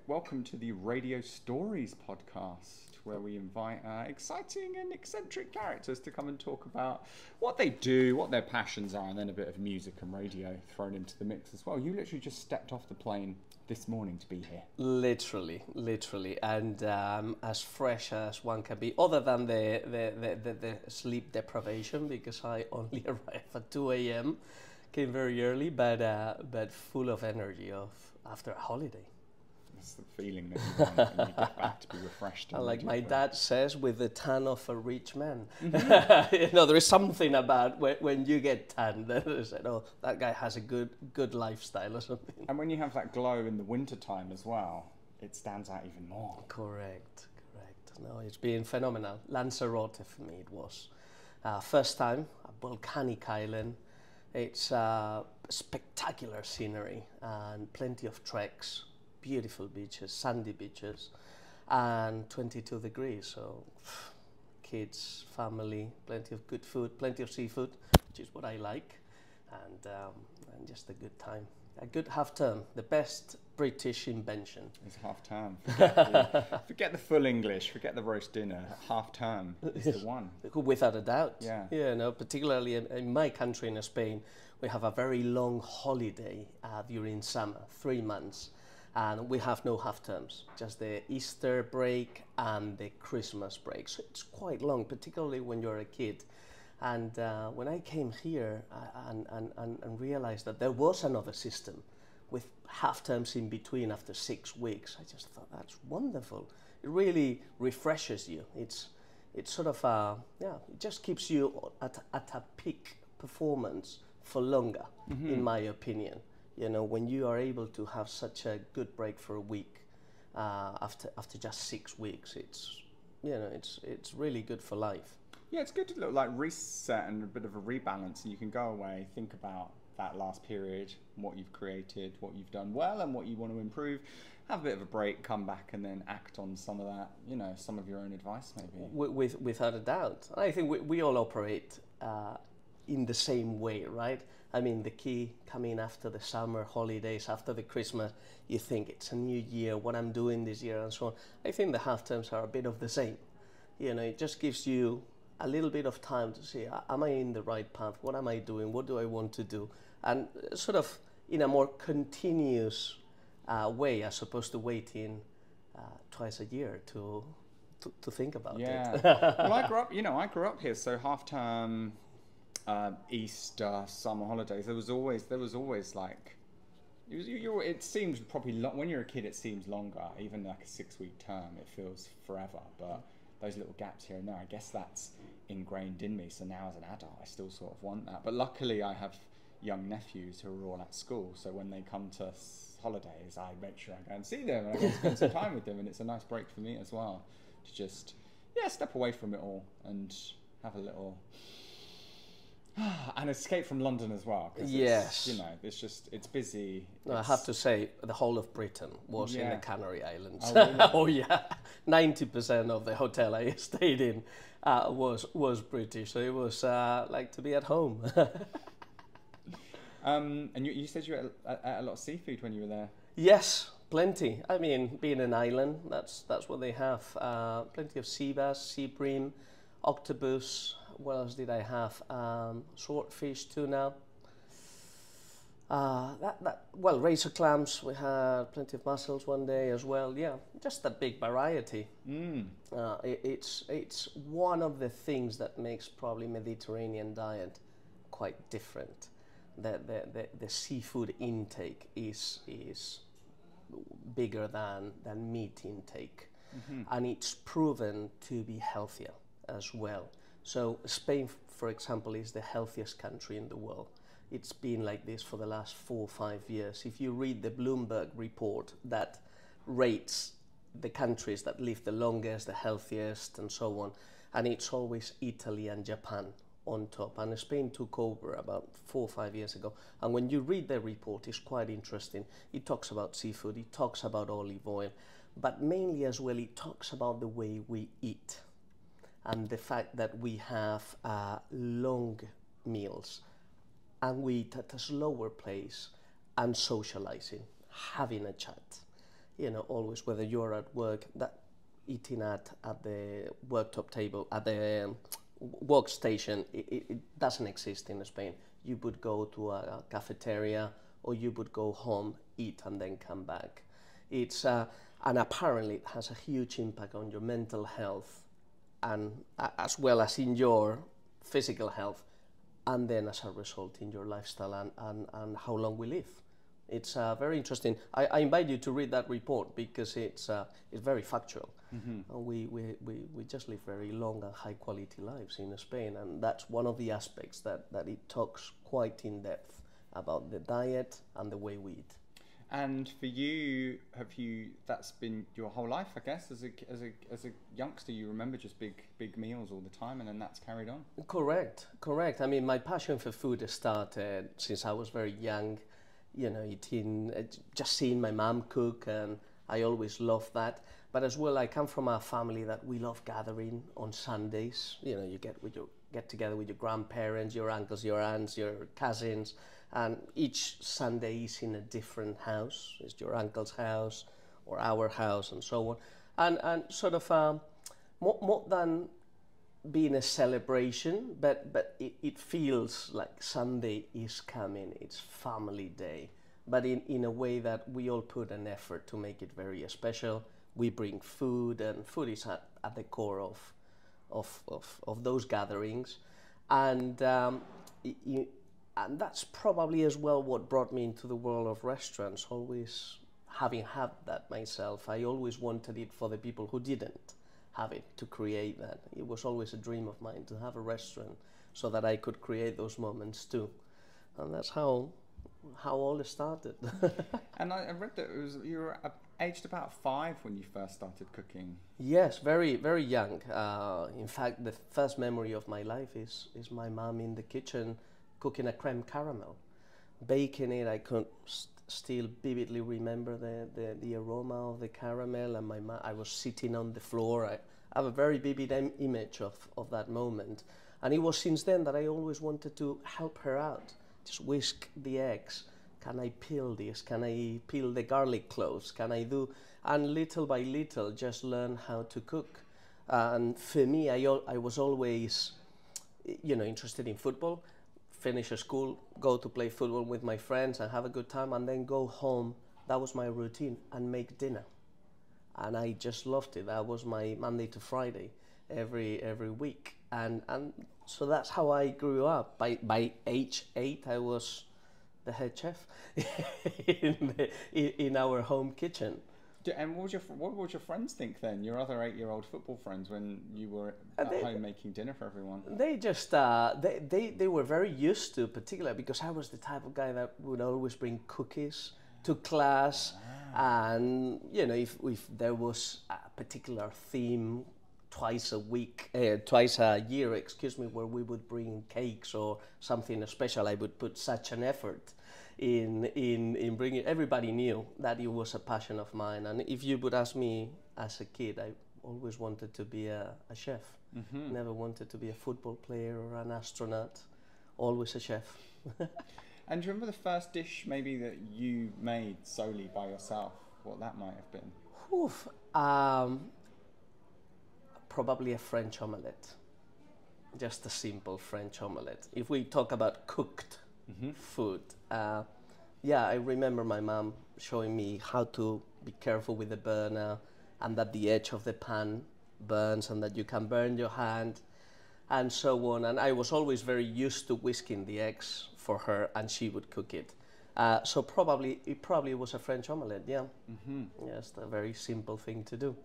welcome to the Radio Stories podcast, where we invite exciting and eccentric characters to come and talk about what they do, what their passions are, and then a bit of music and radio thrown into the mix as well. You literally just stepped off the plane this morning to be here. Literally, and as fresh as one can be, other than the sleep deprivation, because I only arrived at 2 a.m., came very early, but full of energy after a holiday. That's the feeling that you want when you get back, to be refreshed. And like my dad says, with the tan of a rich man. Mm-hmm. There is something about when you get tan, that that guy has a good lifestyle or something. And when you have that glow in the winter time as well, it stands out even more. Correct. No, it's been phenomenal. Lanzarote for me it was. First time, a volcanic island. It's spectacular scenery and plenty of treks, beautiful beaches, sandy beaches, and 22 degrees. So kids, family, plenty of good food, plenty of seafood, which is what I like, and just a good time. A good half term, the best British invention. It's half term. Forget the full English, forget the roast dinner. Half term is the one. Without a doubt. Yeah. Yeah, no, particularly in my country, in Spain, we have a very long holiday during summer, 3 months. And we have no half terms, just the Easter break and the Christmas break. So it's quite long, particularly when you're a kid. And when I came here and realized that there was another system with half terms in between after 6 weeks, I just thought that's wonderful. It really refreshes you. It's sort of it just keeps you at a peak performance for longer, in my opinion. When you are able to have such a good break for a week after just 6 weeks, it's really good for life. Yeah, it's good to look like reset and a bit of a rebalance, and you can go away, think about that last period, what you've created, what you've done well, and what you want to improve. Have a bit of a break, come back, and then act on some of that. Some of your own advice, maybe. Without a doubt, I think we all operate in the same way, right? I mean, the key coming after the summer holidays, after the Christmas, you think it's a new year, what I'm doing this year, and so on. I think the half terms are a bit of the same. It just gives you a little bit of time to see, am I in the right path? What am I doing? What do I want to do? And sort of in a more continuous way, as opposed to waiting twice a year to think about it. Well, I grew up here, so half term, Easter, summer holidays. There was always like, it seems probably when you're a kid, it seems longer. Even like a 6-week term, it feels forever. But those little gaps here and there, I guess that's ingrained in me. So now as an adult, I still sort of want that. But luckily, I have young nephews who are all at school. So when they come to holidays, I make sure I go and see them and I go and spend some time with them. And it's a nice break for me as well to just, step away from it all and have a little... and escape from London as well. Yes. It's busy. No, I have to say, the whole of Britain was in the Canary Islands. Oh, really? Oh yeah, 90% of the hotel I stayed in was British, so it was like to be at home. And you said you ate a lot of seafood when you were there. Yes, plenty. I mean, being an island, that's what they have. Plenty of sea bass, sea bream, octopus. What else did I have? Swordfish, tuna. Razor clams. We had plenty of mussels one day as well. Yeah, just a big variety. It's one of the things that makes probably Mediterranean diet quite different. The seafood intake is bigger than meat intake, and it's proven to be healthier as well. So Spain, for example, is the healthiest country in the world. It's been like this for the last 4 or 5 years. If you read the Bloomberg report that rates the countries that live the longest, the healthiest, and so on, and it's always Italy and Japan on top. And Spain took over about 4 or 5 years ago. And when you read the report, it's quite interesting. It talks about seafood, it talks about olive oil, but mainly as well, it talks about the way we eat. And the fact that we have long meals and we eat at a slower pace and socializing, having a chat. you know, always, whether you're at work, that eating at the worktop table, at the workstation, it doesn't exist in Spain. You would go to a cafeteria, or you would go home, eat, and then come back. It's and apparently it has a huge impact on your mental health, and as well as in your physical health, and then as a result in your lifestyle and how long we live. It's very interesting. I invite you to read that report because it's very factual. We just live very long and high quality lives in Spain, and that's one of the aspects that it talks quite in depth about the diet and the way we eat. And for you, that's been your whole life, I guess, as a youngster, you remember just big meals all the time, and then that's carried on? Correct. I mean, my passion for food started since I was very young, you know, eating, just seeing my mom cook, and I always loved that. But as well, I come from a family that we love gathering on Sundays. You know, you get together with your grandparents, your uncles, your aunts, your cousins, and each Sunday is in a different house. It's your uncle's house or our house and so on. And sort of more than being a celebration, but it feels like Sunday is coming. It's family day, but in a way that we all put an effort to make it very special. We bring food, and food is at the core of those gatherings, and that's probably as well what brought me into the world of restaurants. Always having had that myself, I always wanted it for the people who didn't have it, to create that. It was always a dream of mine to have a restaurant so that I could create those moments too, and that's how all it started. And I read that you were aged about 5 when you first started cooking. Yes, very, very young. In fact, the first memory of my life is my mom in the kitchen cooking a creme caramel. Baking it, I could still vividly remember the aroma of the caramel, and I was sitting on the floor. I have a very vivid image of that moment. And it was since then that I always wanted to help her out. Just whisk the eggs. Can I peel this? Can I peel the garlic cloves? Can I do? And little by little, just learn how to cook. And for me, I was always, you know, interested in football. Finish school, go to play football with my friends and have a good time, and then go home. That was my routine, and make dinner. And I just loved it. That was my Monday to Friday, every week. And so that's how I grew up. By age 8, I was the head chef in our home kitchen. And what would your friends think then? Your other 8-year-old football friends, when you were at home making dinner for everyone? They just they were very used to, particularly because I was the type of guy that would always bring cookies to class, and you know, if there was a particular theme twice a year, excuse me, where we would bring cakes or something special, I would put such an effort in bringing. Everybody knew that it was a passion of mine, and if you would ask me as a kid, I always wanted to be a chef. Never wanted to be a football player or an astronaut, always a chef. And do you remember the first dish maybe that you made solely by yourself? What that might have been? Oof, probably a French omelette. Just a simple French omelette. If we talk about cooked food, yeah, I remember my mom showing me how to be careful with the burner, and that the edge of the pan burns, and that you can burn your hand, and so on. And I was always very used to whisking the eggs for her, and she would cook it. So it probably was a French omelette, yeah. Yes, a very simple thing to do.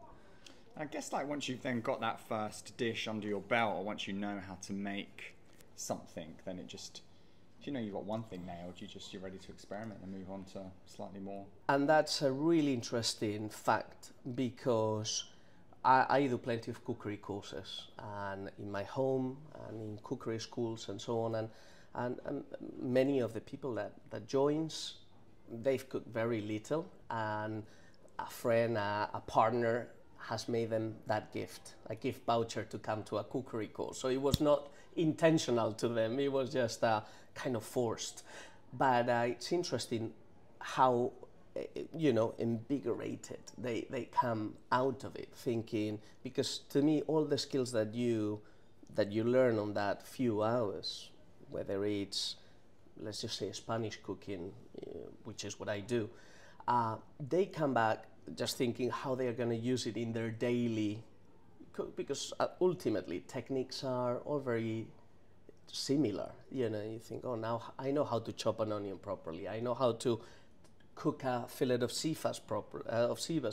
I guess like once you've then got that first dish under your belt, or once you know how to make something, then it just, if you know you've got one thing nailed, you're ready to experiment and move on to slightly more. And that's a really interesting fact, because I do plenty of cookery courses, and in my home and in cookery schools and so on, and many of the people that joins, they've cooked very little, and a friend, a partner has made them that gift, a gift voucher to come to a cookery course. So it was not intentional to them, it was just kind of forced. But it's interesting how you know, invigorated. They come out of it thinking, because to me, all the skills that you learn on that few hours, whether it's, let's just say, Spanish cooking, which is what I do, they come back just thinking how they are going to use it in their daily cook, because ultimately techniques are all very similar. You know, you think, oh, now I know how to chop an onion properly. I know how to cook a fillet of sea bass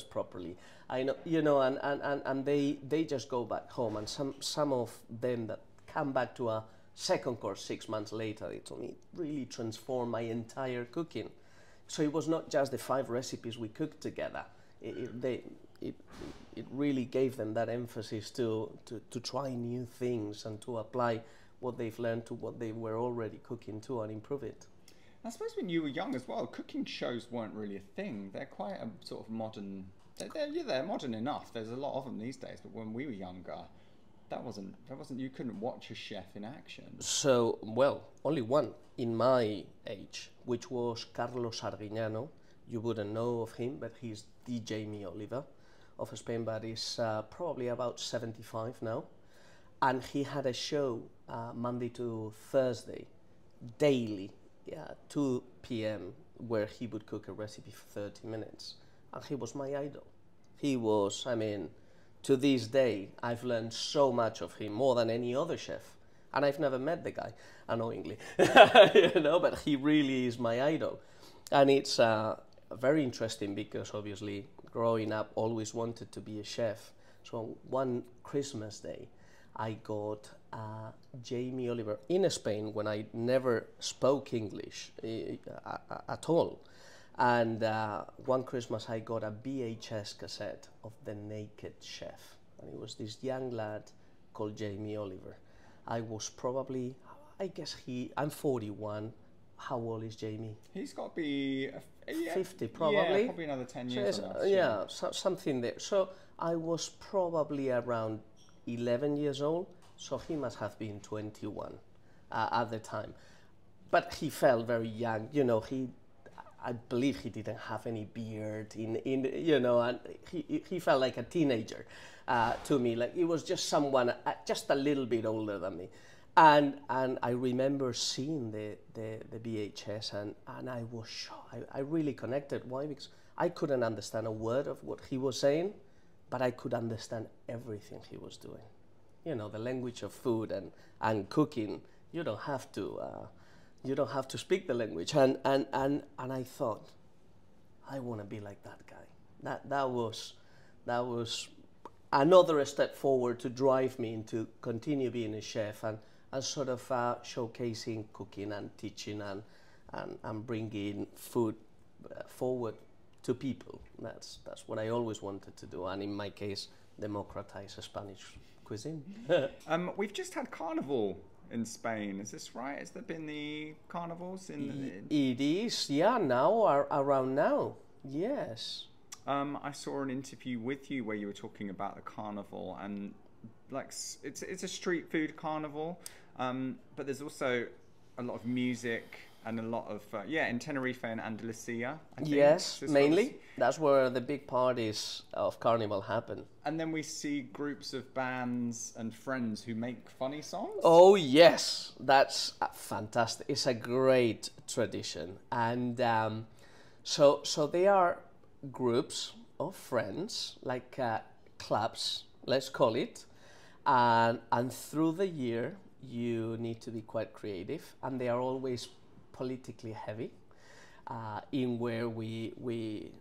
properly. I know, you know, and they just go back home, and some of them that come back to a second course 6 months later, they told me it really transformed my entire cooking. So it was not just the 5 recipes we cooked together. It really gave them that emphasis to try new things and to apply what they've learned to what they were already cooking too and improve it. I suppose when you were young as well, cooking shows weren't really a thing. They're quite a sort of modern. They're modern enough. There's a lot of them these days. But when we were younger, that wasn't. You couldn't watch a chef in action. So, well, only one in my age, which was Carlos Arguiñano. You wouldn't know of him, but he's the Jamie Oliver of Spain, but he's probably about 75 now. And he had a show Monday to Thursday, daily, 2 p.m., where he would cook a recipe for 30 minutes. And he was my idol. He was, I mean, to this day, I've learned so much of him, more than any other chef. And I've never met the guy, annoyingly, you know, but he really is my idol. And it's very interesting because obviously growing up, always wanted to be a chef. So one Christmas day, I got Jamie Oliver in Spain when I never spoke English at all. And one Christmas I got a VHS cassette of The Naked Chef. And it was this young lad called Jamie Oliver. I was probably, I guess I'm 41. How old is Jamie? He's got to be 50 probably. Yeah, probably another 10 years on us. Yeah, something there. So I was probably around 11 years old, so he must have been 21 at the time. But he felt very young, you know. I believe he didn't have any beard, you know, and he felt like a teenager to me. Like he was just someone just a little bit older than me. And I remember seeing the VHS and I was shocked. I really connected. Why? Because I couldn't understand a word of what he was saying, but I could understand everything he was doing. You know, the language of food and cooking. You don't have to speak the language. And I thought, I want to be like that guy. That was another step forward to drive me into continue being a chef and sort of showcasing cooking and teaching and bringing food forward to people. That's what I always wanted to do, and in my case, democratize Spanish cuisine. We've just had Carnival in Spain. Is this right? Has there been the carnivals in? It is, yeah. Now around now, yes. I saw an interview with you where you were talking about the carnival, and like it's a street food carnival, but there's also a lot of music and a lot of in Tenerife and Andalusia. I think. Yes, mainly. That's where the big parties of carnival happen. And then we see groups of bands and friends who make funny songs. Oh yes, that's fantastic. It's a great tradition, and so they are groups of friends, like clubs, let's call it, and through the year you need to be quite creative, and they are always politically heavy, in where we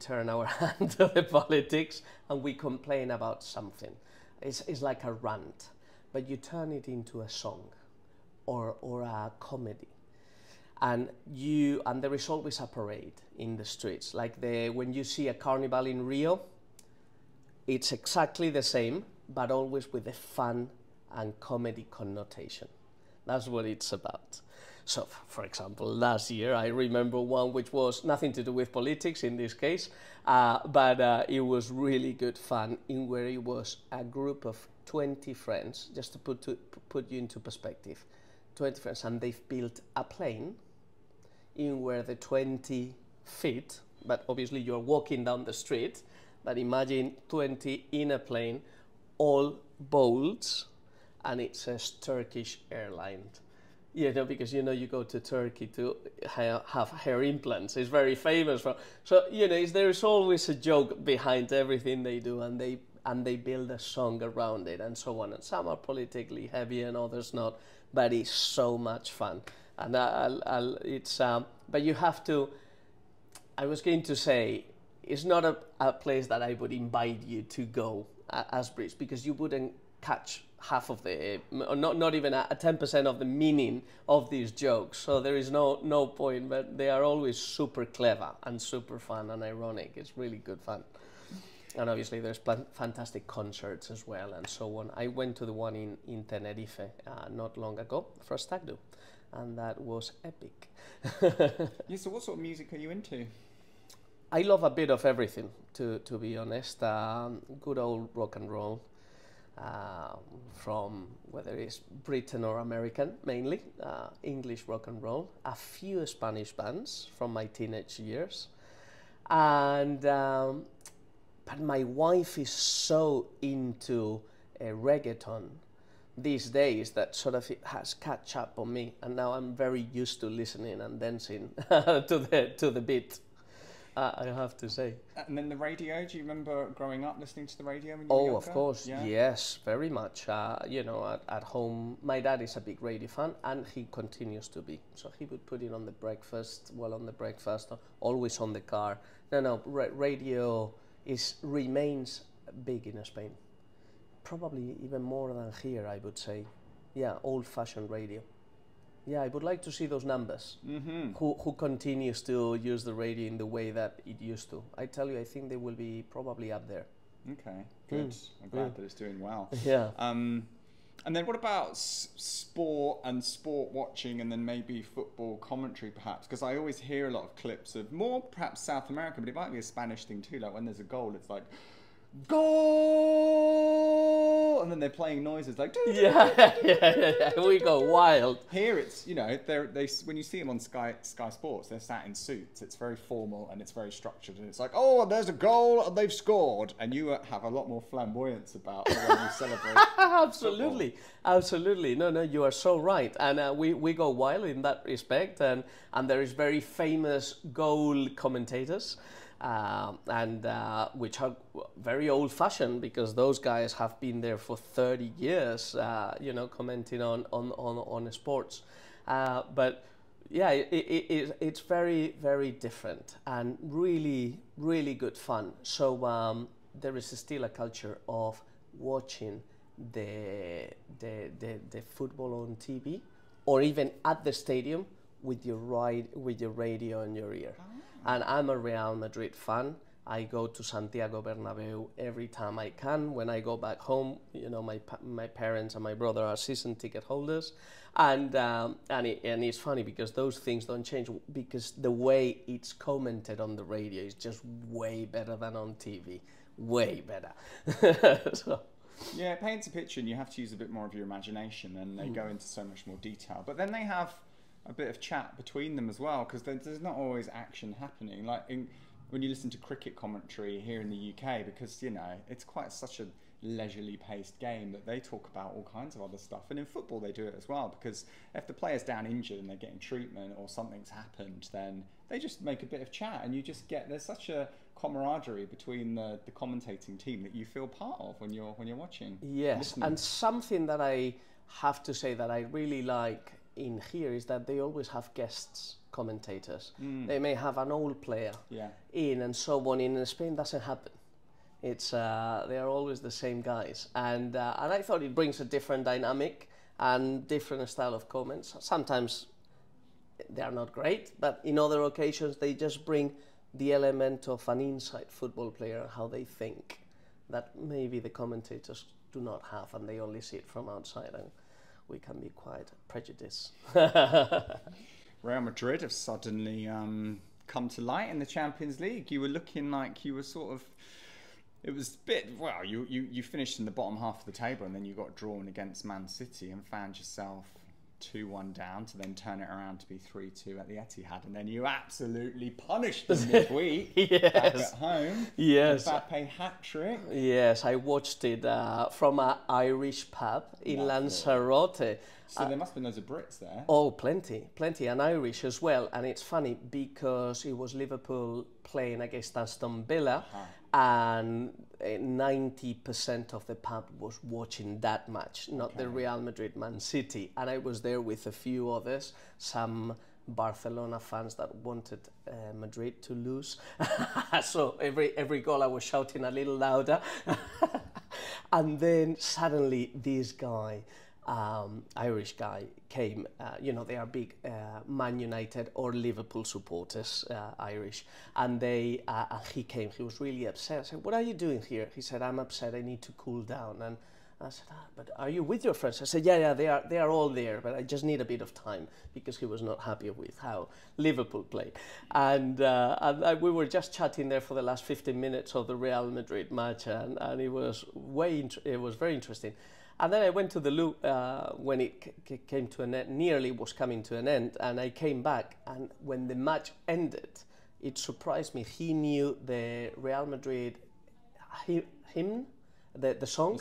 turn our hand to the politics and we complain about something. It's like a rant, but you turn it into a song or a comedy. And there is always a parade in the streets. Like when you see a carnival in Rio, it's exactly the same, but always with a fun and comedy connotation. That's what it's about. So, for example, last year I remember one which was nothing to do with politics in this case, but it was really good fun, in where it was a group of 20 friends, just to put you into perspective, 20 friends, and they've built a plane in where the 20 feet, but obviously you're walking down the street. But imagine 20 in a plane, all bolts, and it says Turkish Airlines. You know, because you know you go to Turkey to have hair implants. It's very famous for. So you know, there's always a joke behind everything they do, and they build a song around it, and so on. And some are politically heavy, and others not. But it's so much fun, and it's. But you have to. I was going to say, it's not a place that I would invite you to go as Brits, because you wouldn't catch half of the, not even a 10% of the meaning of these jokes. So there is no point, but they are always super clever and super fun and ironic. It's really good fun. And obviously there's fantastic concerts as well and so on. I went to the one in Tenerife not long ago for a stag do, and that was epic. Yeah, so what sort of music are you into? I love a bit of everything, to be honest. Good old rock and roll. From whether it's Britain or American, mainly English rock and roll, a few Spanish bands from my teenage years, and but my wife is so into reggaeton these days that sort of it has catch up on me, and now I'm very used to listening and dancing to the beat. I have to say. And then the radio, do you remember growing up listening to the radio when you were younger? Of course, yeah. Yes, very much. You know, at home, my dad is a big radio fan, and he continues to be. So he would put it on the breakfast, always on the car. Radio remains big in Spain. Probably even more than here, I would say. Yeah, old-fashioned radio. Yeah, I would like to see those numbers. Mm-hmm. Who continues to use the radio in the way that it used to? I tell you, I think they will be probably up there. Okay, good. I'm glad that it's doing well. Yeah. And then what about sport and sport watching, and then maybe football commentary, perhaps? Because I always hear a lot of clips of more perhaps South America, but it might be a Spanish thing too. Like when there's a goal, it's like, goal, and then they're playing noises like yeah. We go wild. Here it's, you know, they when you see them on Sky Sports, they're sat in suits. It's very formal and it's very structured, and it's like, oh, there's a goal and they've scored, and you have a lot more flamboyance about when you celebrate. Absolutely. No, you are so right, and we go wild in that respect, and there is very famous goal commentators. Which are very old-fashioned, because those guys have been there for 30 years, you know, commenting on sports. But yeah, it's very, very different and really, really good fun. So there is still a culture of watching the football on TV, or even at the stadium with your radio in your ear. And I'm a Real Madrid fan. I go to Santiago Bernabeu every time I can. When I go back home, you know, my parents and my brother are season ticket holders, and it's funny because those things don't change, because the way it's commented on the radio is just way better than on TV, way better. So. Yeah, it paints a picture, and you have to use a bit more of your imagination, and they go into so much more detail. But then they have a bit of chat between them as well, because there's not always action happening. Like when you listen to cricket commentary here in the UK, because, you know, it's quite such a leisurely paced game that they talk about all kinds of other stuff. And in football they do it as well, because if the player's down injured and they're getting treatment or something's happened, then they just make a bit of chat, and you just get, there's such a camaraderie between the commentating team that you feel part of when you're watching. Yes, listening. And something that I have to say that I really like in here is that they always have guests commentators. They may have an old player in and so on. In Spain doesn't happen. It's they are always the same guys, and I thought it brings a different dynamic and different style of comments. Sometimes they are not great, but in other occasions they just bring the element of an inside football player and how they think that maybe the commentators do not have, and they only see it from outside, and we can be quite prejudiced. Real Madrid have suddenly come to light in the Champions League. You were looking like you were sort of, it was a bit, well, you finished in the bottom half of the table, and then you got drawn against Man City and found yourself 2-1 down to then turn it around to be 3-2 at the Etihad, and then you absolutely punished them midweek. Yes. Back at home. Yes. Mbappe hat-trick. Yes, I watched it from an Irish pub in Lanzarote. So there must have been loads of Brits there. Oh, plenty, and Irish as well. And it's funny because it was Liverpool playing against Aston Villa, and 90% of the pub was watching that match, not the Real Madrid Man City. And I was there with a few others, some Barcelona fans that wanted Madrid to lose. So every goal I was shouting a little louder. And then suddenly this guy, Irish guy, came. You know, they are big Man United or Liverpool supporters, Irish, and he came. He was really upset. I said, "What are you doing here?" He said, "I'm upset. I need to cool down." And I said, "But are you with your friends?" I said, "Yeah, they are all there, but I just need a bit of time," because he was not happy with how Liverpool played. And we were just chatting there for the last 15 minutes of the Real Madrid match, and it was very interesting. And then I went to the loo when it came to an end, nearly was coming to an end, and I came back, and when the match ended, it surprised me. He knew the Real Madrid hymn, the song,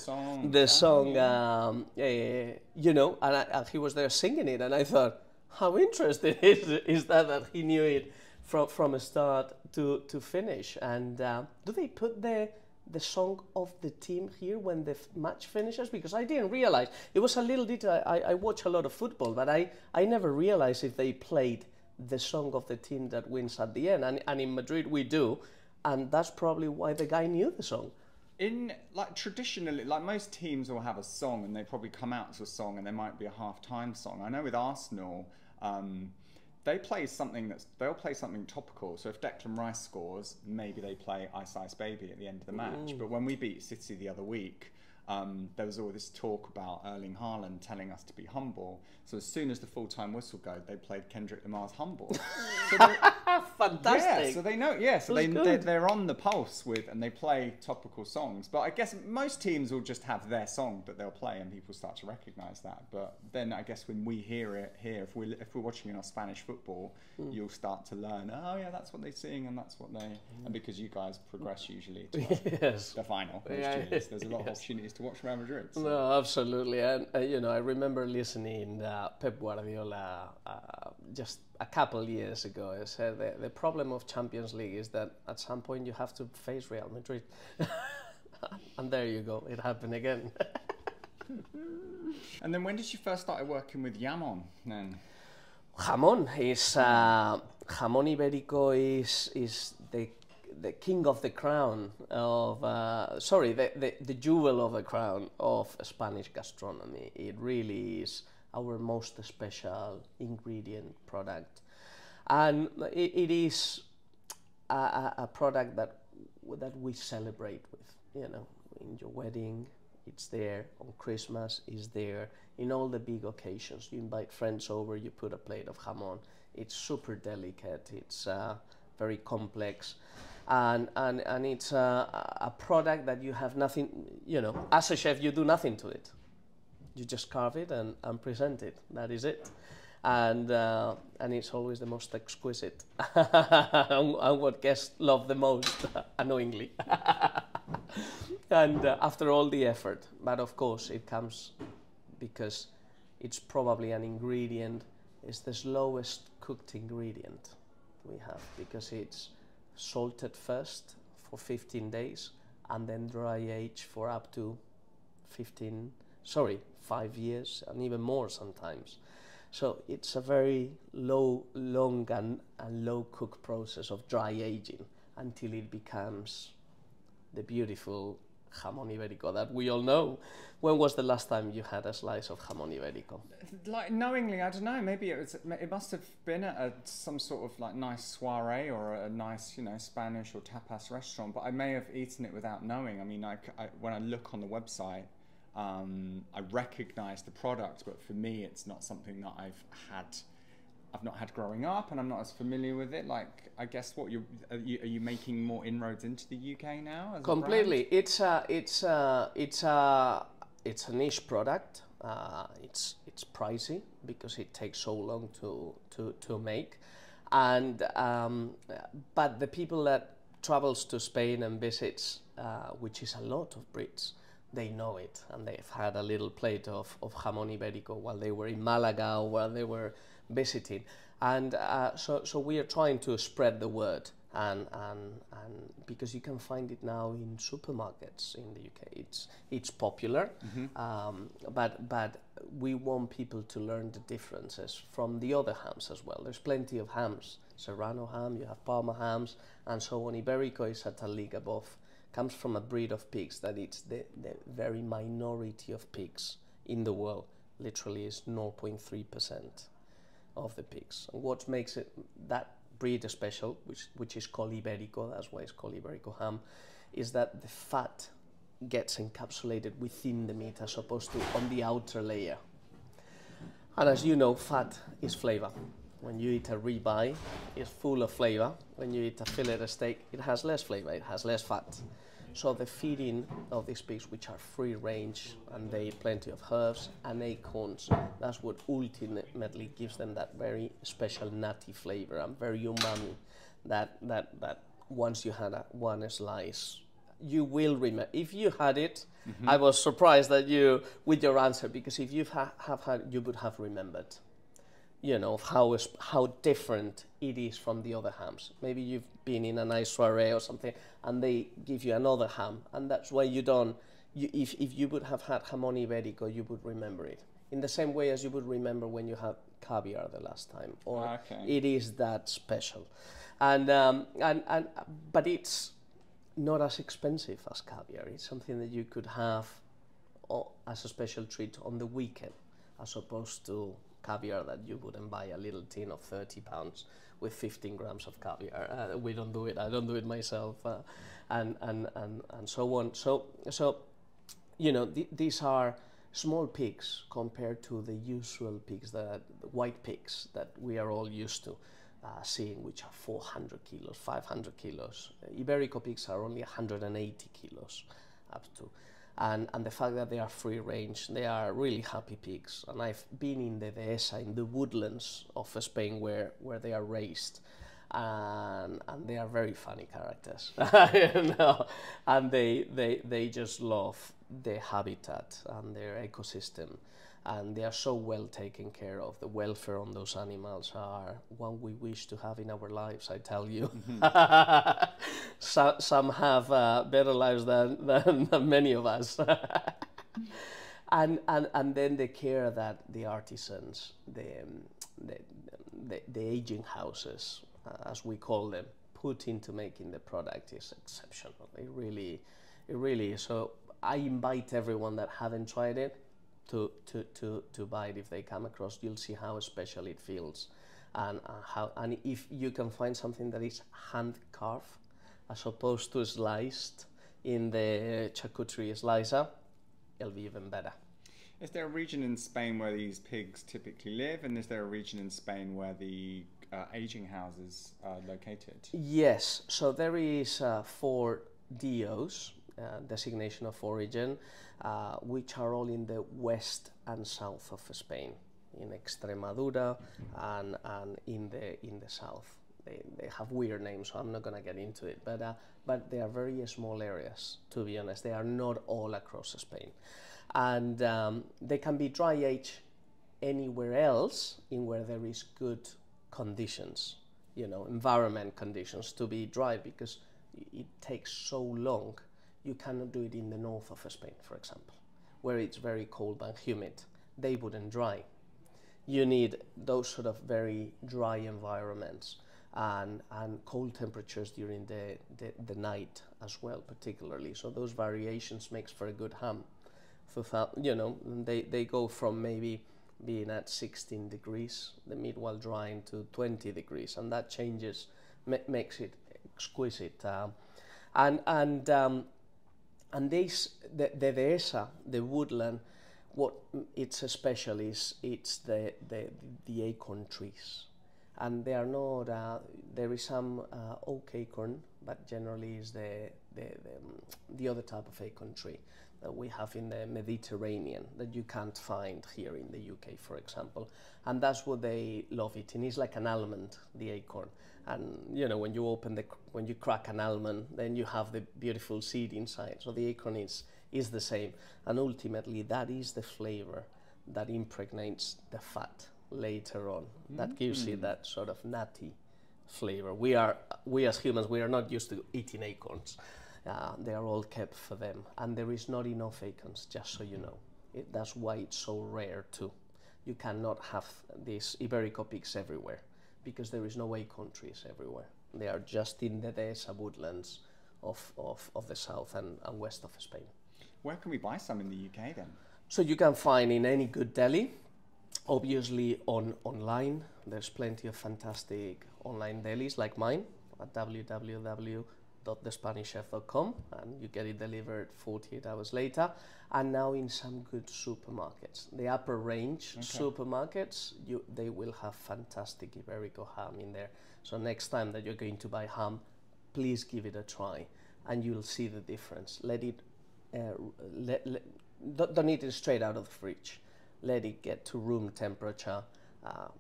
you know, and he was there singing it, and I thought, how interesting is that he knew it from start to finish. And do they put the song of the team here when the match finishes? Because I didn't realize. It was a little detail. I watch a lot of football, but I never realized if they played the song of the team that wins at the end. And in Madrid we do, and that's probably why the guy knew the song. Traditionally, most teams will have a song, and they probably come out to a song, and there might be a half-time song. I know with Arsenal, they'll play something topical. So if Declan Rice scores, maybe they play Ice Ice Baby at the end of the match. But when we beat City the other week, there was all this talk about Erling Haaland telling us to be humble. So as soon as the full-time whistle goes, they played Kendrick Lamar's "Humble." So fantastic. Yeah, so they know. Yeah, so they're on the pulse with, and they play topical songs. But I guess most teams will just have their song that they'll play, and people start to recognise that. But then I guess when we hear it here, if we're watching in our Spanish football, you'll start to learn. Oh yeah, that's what they sing, and that's what they. And because you guys progress usually to the final, there's a lot of opportunities to watch Real Madrid. So. No, absolutely. And you know, I remember listening Pep Guardiola just a couple years ago. I said the problem of Champions League is that at some point you have to face Real Madrid. And there you go, it happened again. And then when did you first start working with Jamon then? Jamon Iberico is the king of the crown of the jewel of the crown of Spanish gastronomy. It really is our most special ingredient product, and it is a product that we celebrate with. You know, in your wedding, it's there. On Christmas, it's there. In all the big occasions, you invite friends over, you put a plate of jamon. It's super delicate. It's very complex. And it's a product that you have nothing, you know, as a chef, you do nothing to it. You just carve it and present it. That is it. And it's always the most exquisite. And what guests love the most, annoyingly. And after all the effort, but of course it comes because it's probably an ingredient, it's the slowest cooked ingredient we have, because it's salted first for 15 days and then dry aged for up to 5 years and even more sometimes. So it's a very long and low cook process of dry aging until it becomes the beautiful Jamon Iberico that we all know. When was the last time you had a slice of Jamon Iberico? Like knowingly, I don't know. Maybe it must have been at some sort of like nice soiree or a nice, you know, Spanish or tapas restaurant. But I may have eaten it without knowing. I mean, when I look on the website, I recognise the product, but for me, it's not something that I've not had growing up, and I'm not as familiar with it. Like, I guess are you making more inroads into the UK now? As completely. It's a niche product. It's pricey because it takes so long to make, and but the people that travels to Spain and visits, which is a lot of Brits, they know it, and they've had a little plate of Jamon Iberico while they were in Malaga or while they were visiting, and so we are trying to spread the word, and because you can find it now in supermarkets in the UK, it's popular, but we want people to learn the differences from the other hams as well. There's plenty of hams, Serrano ham, you have Parma hams, and so on. Iberico is at a league above. Comes from a breed of pigs that it's the very minority of pigs in the world. Literally is 0.3% of the pigs. And what makes it that breed special, which is called Iberico, that's why it's called Iberico ham, is that the fat gets encapsulated within the meat as opposed to on the outer layer. And as you know, fat is flavor. When you eat a ribeye, it's full of flavor. When you eat a fillet of steak, it has less flavor, it has less fat. So the feeding of these pigs, which are free range and they eat plenty of herbs and acorns, that's what ultimately gives them that very special nutty flavor and very umami that once you had one slice, you will remember. If you had it, I was surprised that you, with your answer, because if you have had, you would have remembered, you know, how different it is from the other hams. Maybe you've been in a nice soiree or something, and they give you another ham, and that's why you don't. If you would have had Jamon Iberico, you would remember it in the same way as you would remember when you had caviar the last time. Or it is that special, but it's not as expensive as caviar. It's something that you could have as a special treat on the weekend, as opposed to caviar that you wouldn't buy a little tin of 30 pounds with 15 grams of caviar. We don't do it. I don't do it myself, and so on. So you know, these are small pigs compared to the usual pigs, the white pigs that we are all used to seeing, which are 400 kilos, 500 kilos. Iberico pigs are only 180 kilos up to. And the fact that they are free range, they are really happy pigs. And I've been in the dehesa, in the woodlands of Spain where they are raised, and they are very funny characters, you know? And they just love their habitat and their ecosystem, and they are so well taken care of. The welfare on those animals are one we wish to have in our lives, I tell you. Some have better lives than many of us. and then the care that the artisans, the aging houses, as we call them, put into making the product is exceptional. It really is. So I invite everyone that haven't tried it to buy it if they come across. You'll see how special it feels, and if you can find something that is hand carved as opposed to sliced in the charcuterie slicer, it'll be even better. Is there a region in Spain where these pigs typically live, and is there a region in Spain where the aging houses are located? Yes, so there is 4 DOs, designation of origin, which are all in the west and south of Spain, in Extremadura and in the south. They have weird names, so I'm not going to get into it, but they are very small areas, to be honest. They are not all across Spain, and they can be dry aged anywhere else in where there is good conditions, you know, environment conditions to be dry, because it takes so long. You cannot do it in the north of Spain, for example, where it's very cold and humid. They wouldn't dry. You need those sort of very dry environments and cold temperatures during the night as well, particularly. So those variations makes for a good ham. You know, they go from maybe being at 16 degrees, the meat while drying, to 20 degrees, and that changes, makes it exquisite. And this, the dehesa, the woodland, what it's special is it's the acorn trees, and they are not. There is some oak acorn, but generally is the the other type of acorn tree that we have in the Mediterranean that you can't find here in the UK, for example. And that's what they love eating. It's like an almond, the acorn. And you know, when you crack an almond, then you have the beautiful seed inside. So the acorn is the same. And ultimately, that is the flavor that impregnates the fat later on. That gives it that sort of nutty flavor. We as humans, we are not used to eating acorns. They are all kept for them. And there is not enough acorns, just so you know. That's why it's so rare too. You cannot have these Iberico peaks everywhere, because there is no acorn trees everywhere. They are just in the dehesa woodlands of the south and west of Spain. Where can we buy some in the UK then? So you can find in any good deli, obviously online. There's plenty of fantastic online delis like mine at www.thespanishchef.com, and you get it delivered 48 hours later. And now in some good supermarkets, the upper range supermarkets, they will have fantastic Iberico ham in there. So next time that you're going to buy ham, please give it a try, and you'll see the difference. Let it, don't eat it straight out of the fridge. Let it get to room temperature.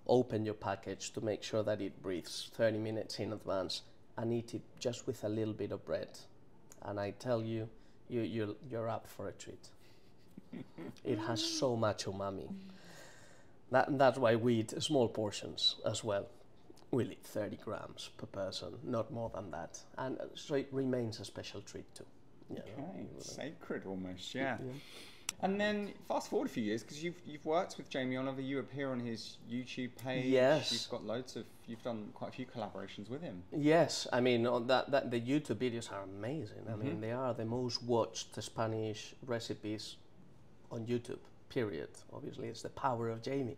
Open your package to make sure that it breathes 30 minutes in advance, and eat it just with a little bit of bread. And I tell you, you're up for a treat. It has so much umami. That's why we eat small portions as well. We'll eat 30 grams per person, not more than that. And so it remains a special treat too. Okay, sacred almost, yeah. And then fast forward a few years, because you've worked with Jamie Oliver. You appear on his YouTube page. Yes. You've done quite a few collaborations with him. Yes, I mean on the YouTube videos are amazing. I mean, they are the most watched Spanish recipes on YouTube. Period. Obviously, it's the power of Jamie.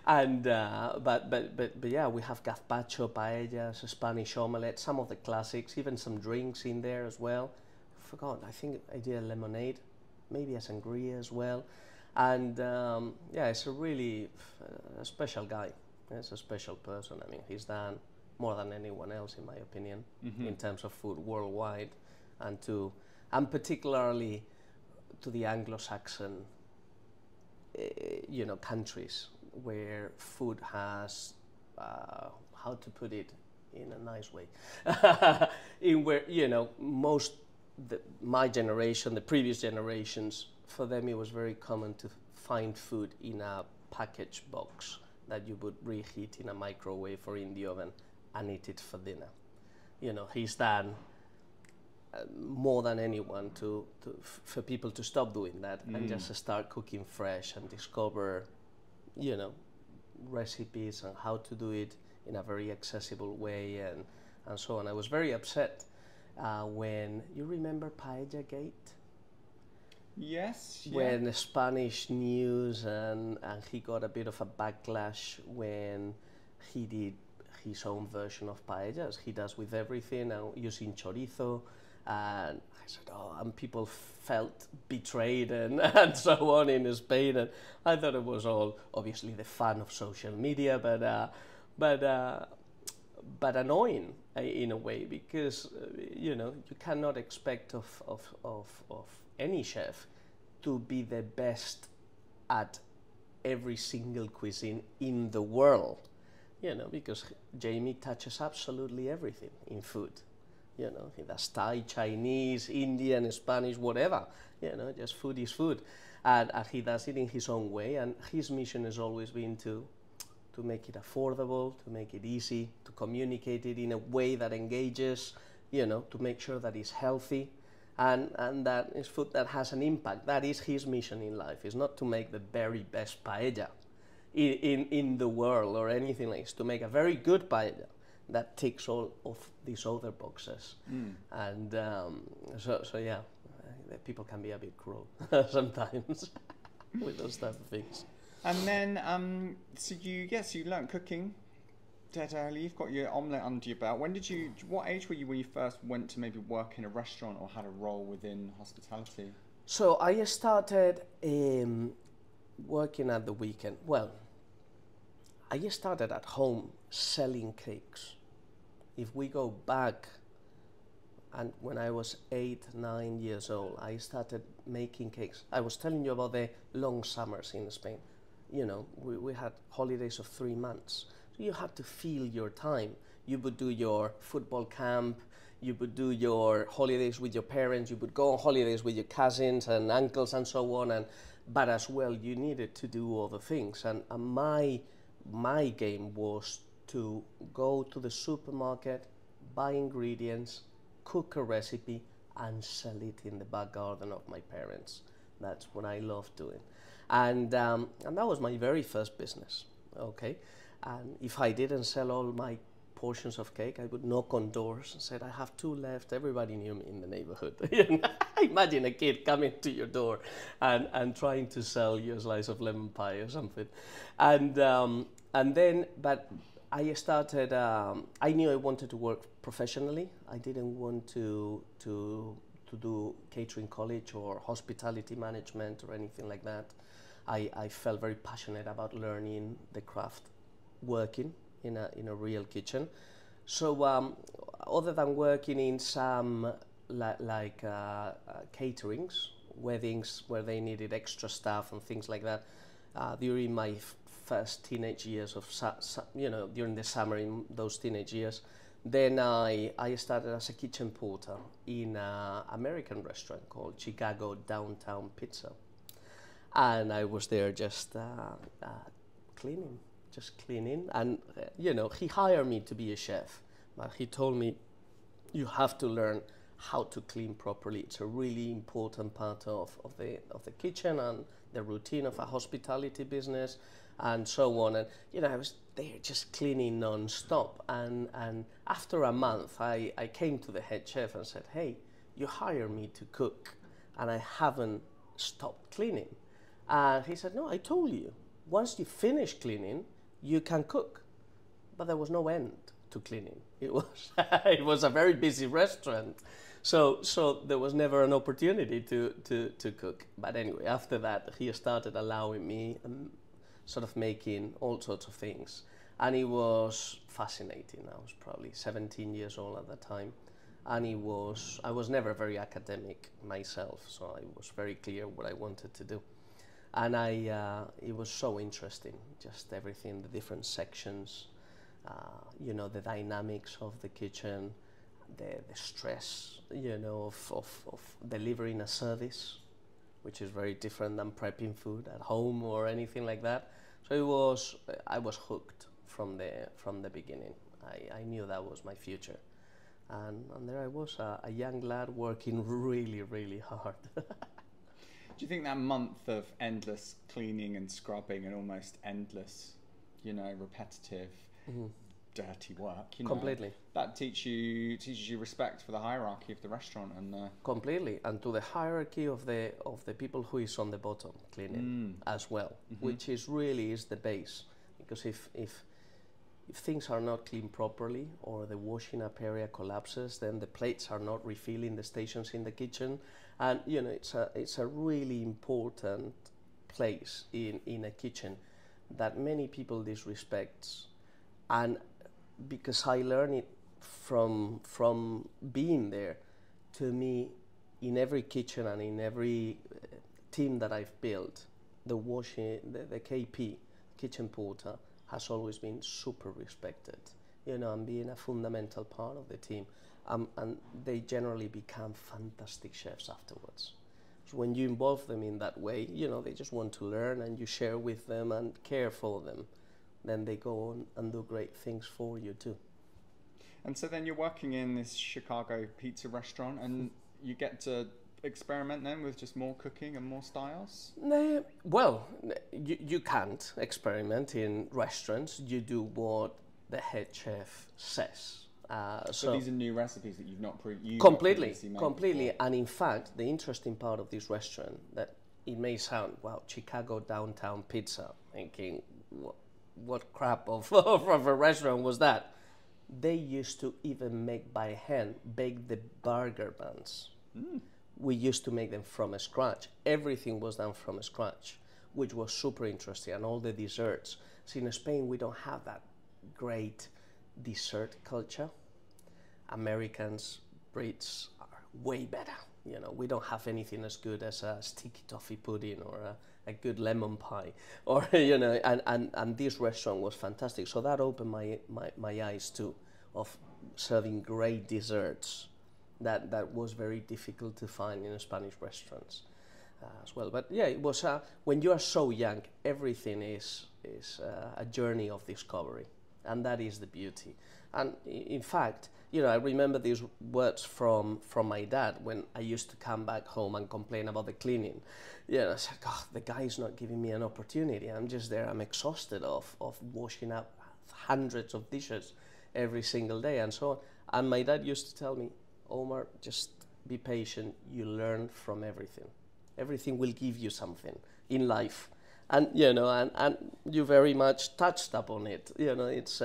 And but yeah, we have gazpacho, paellas, Spanish omelette, some of the classics, even some drinks in there as well. I forgot. I think I did a lemonade, maybe a sangria as well. And yeah, it's a really special guy. It's a special person. I mean, he's done more than anyone else, in my opinion, in terms of food worldwide, and particularly to the Anglo-Saxon, countries where food has, how to put it in a nice way, in where my generation, the previous generations, for them it was very common to find food in a packaged box that you would reheat in a microwave or in the oven and eat it for dinner. He's done more than anyone for people to stop doing that and just start cooking fresh and discover, recipes and how to do it in a very accessible way and so on. I was very upset when, you remember Paella Gate? Yes. When the Spanish news and he got a bit of a backlash when he did his own version of paella, as he does with everything, using chorizo. And I said, and people felt betrayed and so on in Spain. And I thought it was all obviously the fun of social media, but annoying in a way, because you cannot expect of any chef to be the best at every single cuisine in the world, because Jamie touches absolutely everything in food. He does Thai, Chinese, Indian, Spanish, whatever. Just food is food, and he does it in his own way. And his mission has always been to make it affordable, to make it easy, to communicate it in a way that engages. To make sure that it's healthy, and that it's food that has an impact. That is his mission in life. It's not to make the very best paella in the world or anything like this. To make a very good paella that ticks all of these other boxes. And so yeah, people can be a bit cruel sometimes with those type of things. And then, so you learned cooking dead early. You've got your omelette under your belt. What age were you when you first went to maybe work in a restaurant or had a role within hospitality? So I started working at the weekend. Well, I started at home selling cakes. If we go back and when I was 8, 9 years old, I started making cakes. I was telling you about the long summers in Spain. You know, we had holidays of 3 months. So you had to fill your time. You would do your football camp, you would do your holidays with your parents, you would go on holidays with your cousins and uncles and so on, but as well you needed to do other things. And my game was to go to the supermarket, buy ingredients, cook a recipe, and sell it in the back garden of my parents. That's what I loved doing. And that was my very first business, okay? And if I didn't sell all my portions of cake, I would knock on doors and said, I have 2 left. Everybody knew me in the neighborhood. Imagine a kid coming to your door and trying to sell you a slice of lemon pie or something. And then, but I started, I knew I wanted to work professionally. I didn't want to do catering college or hospitality management or anything like that. I felt very passionate about learning the craft, working in a real kitchen. So other than working in some caterings, weddings where they needed extra staff and things like that, during my first teenage years of, during the summer in those teenage years, then I started as a kitchen porter in an American restaurant called Chicago Downtown Pizza. And I was there just cleaning. And, he hired me to be a chef. But he told me, you have to learn how to clean properly. It's a really important part of the kitchen and the routine of a hospitality business and so on. And, I was there just cleaning non-stop. And after a month, I came to the head chef and said, hey, you hired me to cook and I haven't stopped cleaning. And he said, no, I told you, once you finish cleaning, you can cook. But there was no end to cleaning. It was a very busy restaurant. So there was never an opportunity to cook. But anyway, after that, he started allowing me sort of making all sorts of things. And it was fascinating. I was probably 17 years old at the time. And I was never very academic myself, so I was very clear what I wanted to do. And it was so interesting, just everything, the different sections, the dynamics of the kitchen, the stress, of delivering a service, which is very different than prepping food at home or anything like that. So I was hooked from the beginning. I knew that was my future. And there I was, a young lad working really, really hard. Do you think that month of endless cleaning and scrubbing and almost endless, repetitive, dirty work, Completely. That teaches you respect for the hierarchy of the restaurant and completely, and to the hierarchy of the people who is on the bottom cleaning as well, which is the base, because if things are not cleaned properly or the washing up area collapses, then the plates are not refilling the stations in the kitchen. And it's a really important place in a kitchen that many people disrespect. And because I learned it from being there, to me, in every kitchen and in every team that I've built, the KP, kitchen porter, has always been super respected, and being a fundamental part of the team. And they generally become fantastic chefs afterwards. So when you involve them in that way, they just want to learn and you share with them and care for them, then they go on and do great things for you too. And so then you're working in this Chicago pizza restaurant and you get to experiment then with just more cooking and more styles? Well, you can't experiment in restaurants. You do what the head chef says. So these are new recipes that you've not completely. And in fact, the interesting part of this restaurant, that it may sound, wow, Chicago Downtown Pizza, thinking, what crap of a restaurant was that? They used to even bake the burger buns. We used to make them from scratch. Everything was done from scratch, which was super interesting, and all the desserts. So in Spain, we don't have that great dessert culture. Americans breeds are way better. You know, we don't have anything as good as a sticky toffee pudding or a good lemon pie, or you know, and this restaurant was fantastic. So that opened my eyes too, of serving great desserts that was very difficult to find in Spanish restaurants as well. But yeah, it was when you are so young, everything is a journey of discovery, and that is the beauty. And in fact, you know, I remember these words from my dad when I used to come back home and complain about the cleaning. You know, I said, God, the guy's not giving me an opportunity. I'm just there. I'm exhausted of washing up hundreds of dishes every single day and so on. And my dad used to tell me, Omar, just be patient. You learn from everything. Everything will give you something in life. And you know, and you very much touched upon it. You know, it's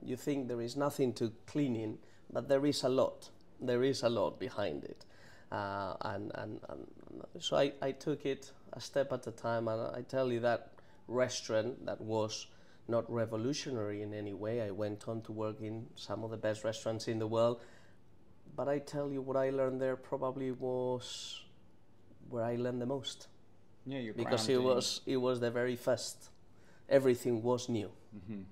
you think there is nothing to cleaning, but there is a lot. There is a lot behind it, and so I took it a step at a time. And I tell you, that restaurant that was not revolutionary in any way. I went on to work in some of the best restaurants in the world, but I tell you, what I learned there probably was where I learned the most. Yeah, you're because grounding. it was the very first. Everything was new. Mm-hmm.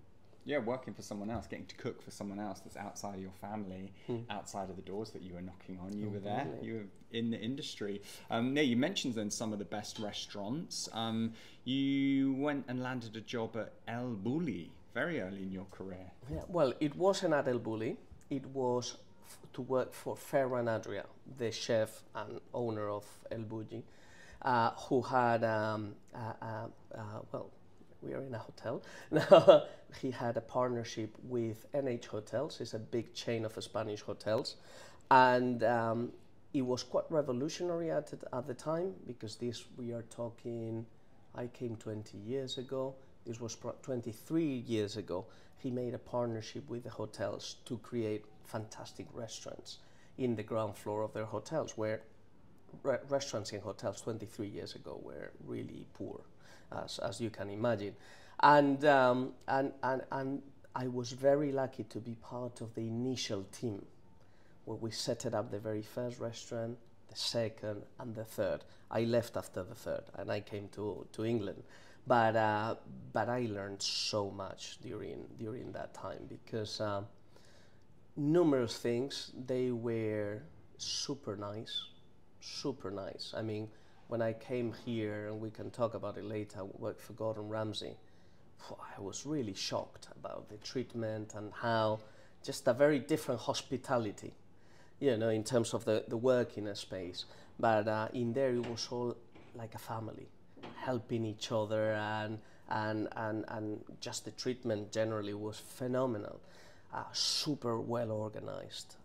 Yeah, working for someone else, getting to cook for someone else that's outside of your family, outside of the doors that you were knocking on. You were there. You were in the industry. Yeah, you mentioned then some of the best restaurants. You went and landed a job at El Bulli very early in your career. Yeah, well, it wasn't at El Bulli. It was to work for Ferran Adrià, the chef and owner of El Bulli. Who had, well, we are in a hotel. He had a partnership with NH Hotels. It's a big chain of Spanish hotels. And it was quite revolutionary at the time, because this, we are talking, I came 20 years ago. This was 23 years ago. He made a partnership with the hotels to create fantastic restaurants in the ground floor of their hotels, where restaurants in hotels 23 years ago were really poor, as you can imagine, and I was very lucky to be part of the initial team where we set it up, the very first restaurant, the second, and the third. I left after the third, and I came to England, but I learned so much during that time, because numerous things. They were super nice. I mean, when I came here, and we can talk about it later, I worked for Gordon Ramsay, I was really shocked about the treatment and how just a very different hospitality, you know, in terms of the working space. But in there, it was all like a family, helping each other, and just the treatment generally was phenomenal. Super well organized.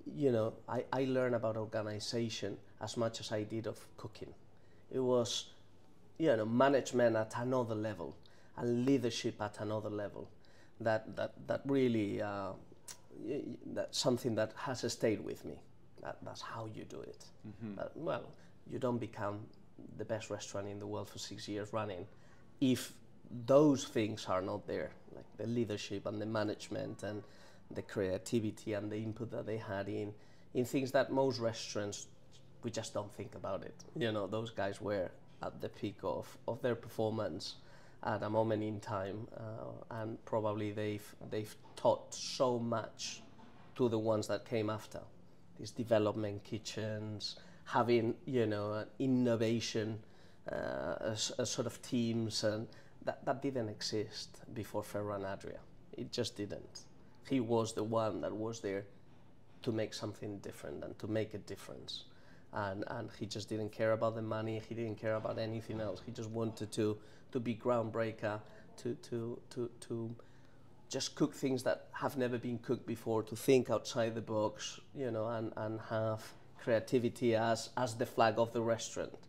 You know, I learned about organization as much as I did of cooking. It was, you know, management at another level, and leadership at another level. That really, that's something that has stayed with me. That's how you do it. Mm-hmm. Well, you don't become the best restaurant in the world for 6 years running if those things are not there, like the leadership and the management and the creativity and the input that they had in things that most restaurants, we just don't think about it. You know, those guys were at the peak of their performance at a moment in time, and probably they've taught so much to the ones that came after. These development kitchens, having, you know, innovation as sort of teams, and that didn't exist before Ferran Adrià. It just didn't. He was the one that was there to make something different and to make a difference. And he just didn't care about the money. He didn't care about anything else. He just wanted to be groundbreaker, to just cook things that have never been cooked before, to think outside the box, you know, and have creativity as the flag of the restaurant.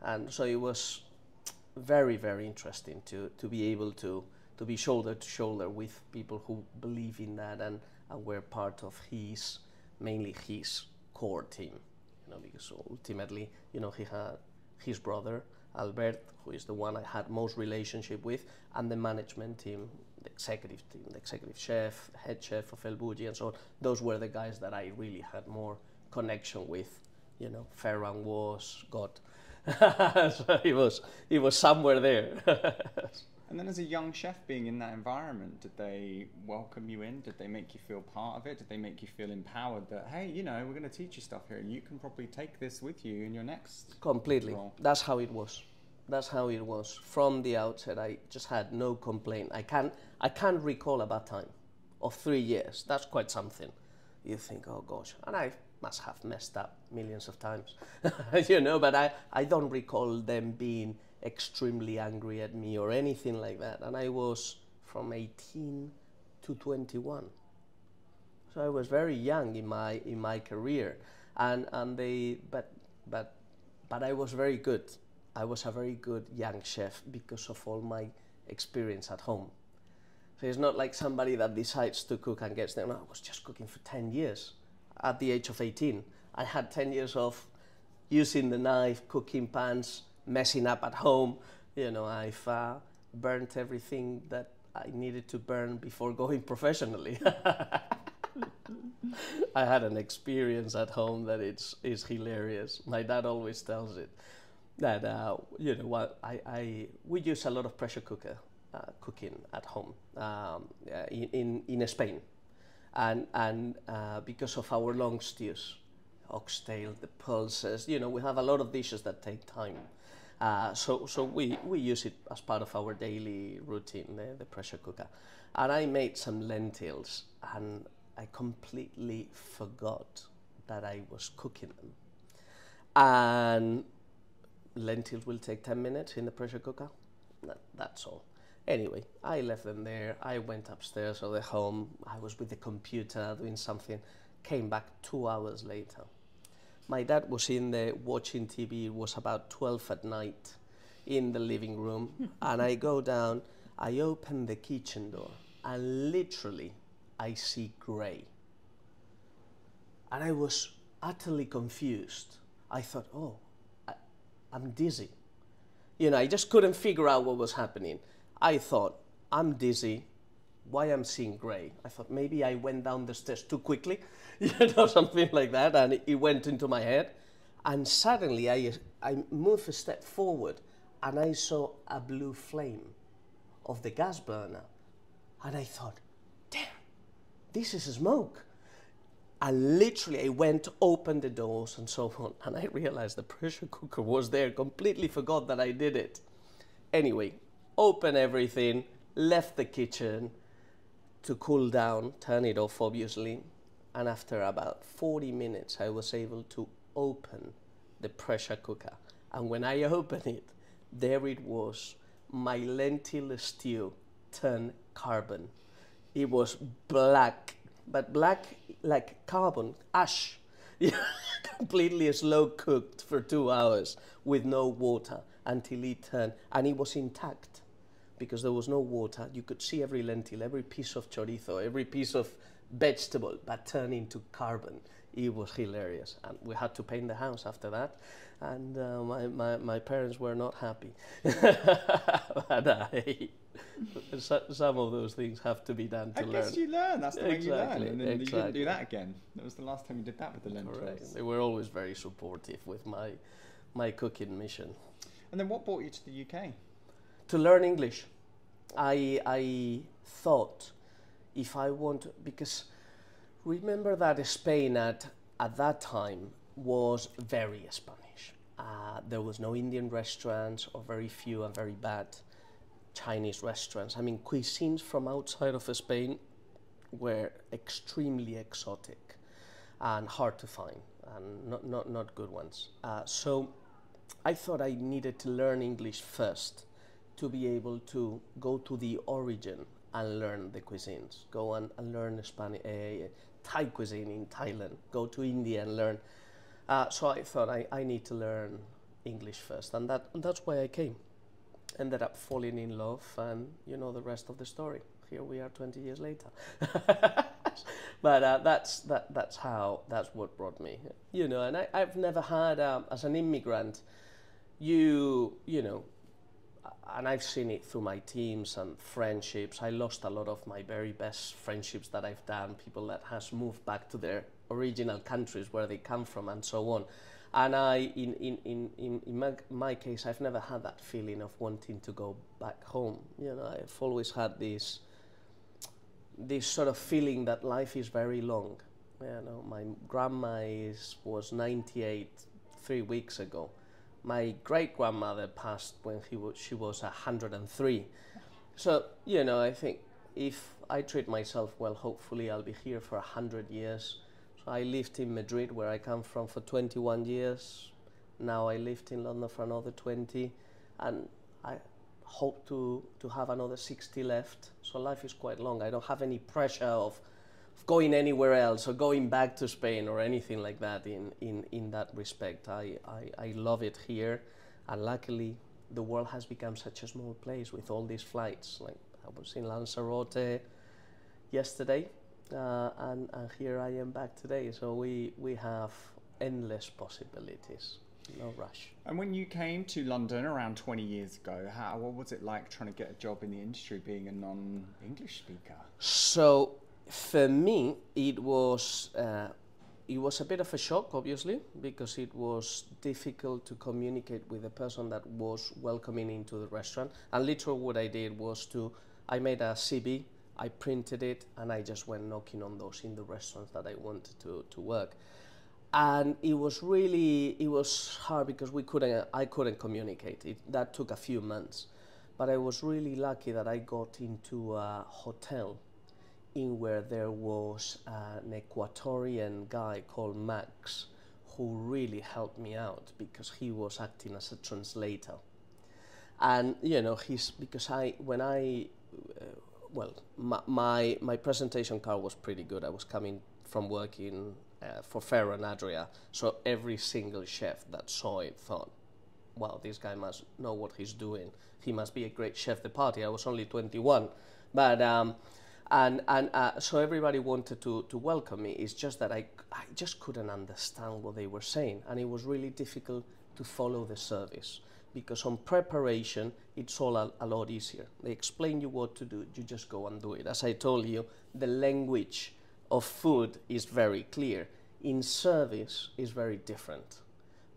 And so it was very, very interesting to be able to be shoulder to shoulder with people who believe in that and were part of mainly his core team, you know, because ultimately, you know, he had his brother Albert, who is the one I had most relationship with, and the management team, the executive chef, head chef of El Bulli, and so on. Those were the guys that I really had more connection with, you know, Ferran was God. So he was somewhere there. And then as a young chef being in that environment, did they welcome you in? Did they make you feel part of it? Did they make you feel empowered that, hey, you know, we're going to teach you stuff here and you can probably take this with you in your next Completely. role? That's how it was. That's how it was. From the outset, I just had no complaint. I can't recall a bad time of 3 years. That's quite something. You think, oh gosh, and I must have messed up millions of times, you know, but I don't recall them being extremely angry at me or anything like that. And I was from 18 to 21. So I was very young in my career, but I was very good. I was a very good young chef because of all my experience at home. So it's not like somebody that decides to cook and gets there. No, I was just cooking for 10 years. At the age of 18, I had 10 years of using the knife, cooking pans, messing up at home. You know, I've burnt everything that I needed to burn before going professionally. I had an experience at home that is hilarious. My dad always tells it that you know what, we use a lot of pressure cooker cooking at home in Spain, and because of our long stews, oxtail, the pulses, you know, we have a lot of dishes that take time. So we use it as part of our daily routine, the pressure cooker. And I made some lentils, and I completely forgot that I was cooking them. And lentils will take 10 minutes in the pressure cooker. That's all. Anyway, I left them there. I went upstairs of the home. I was with the computer doing something. Came back 2 hours later. My dad was in there watching TV. It was about 12 at night in the living room. And I go down, I open the kitchen door, and literally I see grey. And I was utterly confused. I thought, oh, I'm dizzy. You know, I just couldn't figure out what was happening. I thought, I'm dizzy. Why I'm seeing grey? I thought maybe I went down the stairs too quickly, you know, something like that, and it went into my head. And suddenly I moved a step forward, and I saw a blue flame of the gas burner. And I thought, damn, this is smoke. And literally I went, opened the doors and so on, and I realized the pressure cooker was there, completely forgot that I did it. Anyway, opened everything, left the kitchen to cool down, turn it off obviously, and after about 40 minutes I was able to open the pressure cooker. And when I opened it, there it was, my lentil stew turned carbon. It was black, but black like carbon, ash. Completely slow cooked for 2 hours with no water until it turned, and it was intact because there was no water. You could see every lentil, every piece of chorizo, every piece of vegetable, but turned into carbon. It was hilarious, and we had to paint the house after that, and my parents were not happy. But some of those things have to be done to learn. I guess you learn. That's the way you learn. Exactly, And then you didn't exactly. do that again. That was the last time you did that with the lentils. Correct. They were always very supportive with my cooking mission. And then what brought you to the UK? To learn English. I thought if I want, because remember that Spain at that time was very Spanish. There was no Indian restaurants, or very few and very bad Chinese restaurants. I mean, cuisines from outside of Spain were extremely exotic and hard to find, and not good ones. So I thought I needed to learn English first to be able to go to the origin and learn the cuisines. Go and learn Spanish, Thai cuisine in Thailand. Go to India and learn. So I thought I need to learn English first, and that's why I came. Ended up falling in love, and you know the rest of the story. Here we are 20 years later. But that's what brought me. You know, and I've never had as an immigrant, you know, and I've seen it through my teams and friendships. I lost a lot of my very best friendships that I've done, people that has moved back to their original countries where they come from and so on. And in my case, I've never had that feeling of wanting to go back home. You know, I've always had this sort of feeling that life is very long. You know, my grandma was 98 3 weeks ago. My great-grandmother passed when she was 103. So, you know, I think if I treat myself well, hopefully I'll be here for 100 years. So I lived in Madrid, where I come from, for 21 years. Now I lived in London for another 20, and I hope to have another 60 left. So life is quite long. I don't have any pressure of going anywhere else or going back to Spain or anything like that in that respect. I love it here, and luckily the world has become such a small place with all these flights. Like, I was in Lanzarote yesterday, and here I am back today. So we have endless possibilities, no rush. And when you came to London around 20 years ago, what was it like trying to get a job in the industry being a non-English speaker? So for me, it was a bit of a shock, obviously, because it was difficult to communicate with the person that was welcoming into the restaurant. And literally what I did was I made a CV, I printed it, and I just went knocking on doors in the restaurants that I wanted to work. And it was hard because I couldn't communicate. That took a few months. But I was really lucky that I got into a hotel in where there was an Ecuadorian guy called Max, who really helped me out because he was acting as a translator. And you know, my presentation card was pretty good. I was coming from working for Ferro and Adria, so every single chef that saw it thought, wow, this guy must know what he's doing. He must be a great chef de partie. I was only 21, but so everybody wanted to welcome me. It's just that I just couldn't understand what they were saying, and it was really difficult to follow the service, because on preparation it's all a lot easier. They explain you what to do, you just go and do it. As I told you, the language of food is very clear. In service is very different,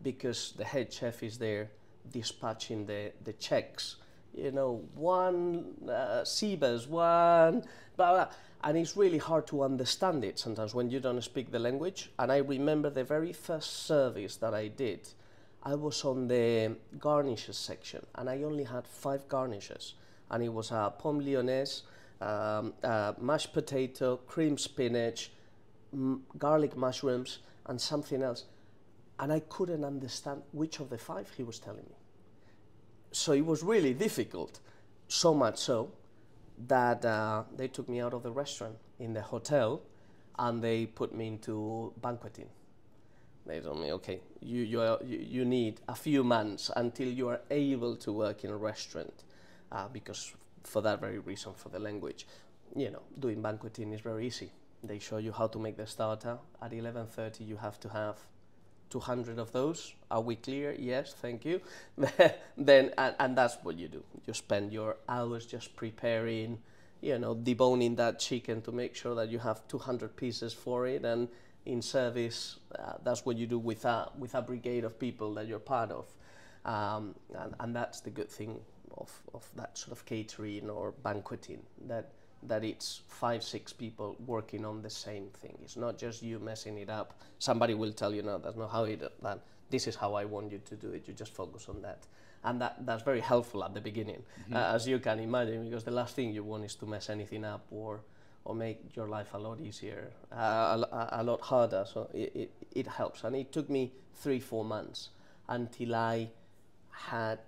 because the head chef is there dispatching the checks. You know, one Cebas, one blah, blah, and it's really hard to understand it sometimes when you don't speak the language. And I remember the very first service that I did, I was on the garnishes section, and I only had 5 garnishes, and it was a pomme lyonnaise, mashed potato, cream spinach, garlic mushrooms, and something else, and I couldn't understand which of the 5 he was telling me. So it was really difficult, so much so that they took me out of the restaurant in the hotel, and they put me into banqueting. They told me, okay, you need a few months until you are able to work in a restaurant, because for that very reason, for the language. You know, doing banqueting is very easy. They show you how to make the starter. At 11:30 you have to have 200 of those. Are we clear? Yes, thank you. Then, and that's what you do. You spend your hours just preparing, you know, deboning that chicken to make sure that you have 200 pieces for it. And in service, that's what you do with a brigade of people that you're part of. And that's the good thing of that sort of catering or banqueting, that it's 5-6 people working on the same thing. It's not just you messing it up. Somebody will tell you, no, that's not how it, that this is how I want you to do it. You just focus on that. And that's very helpful at the beginning, as you can imagine, because the last thing you want is to mess anything up or make your life a lot easier, a lot harder. So it helps. And it took me 3-4 months until I had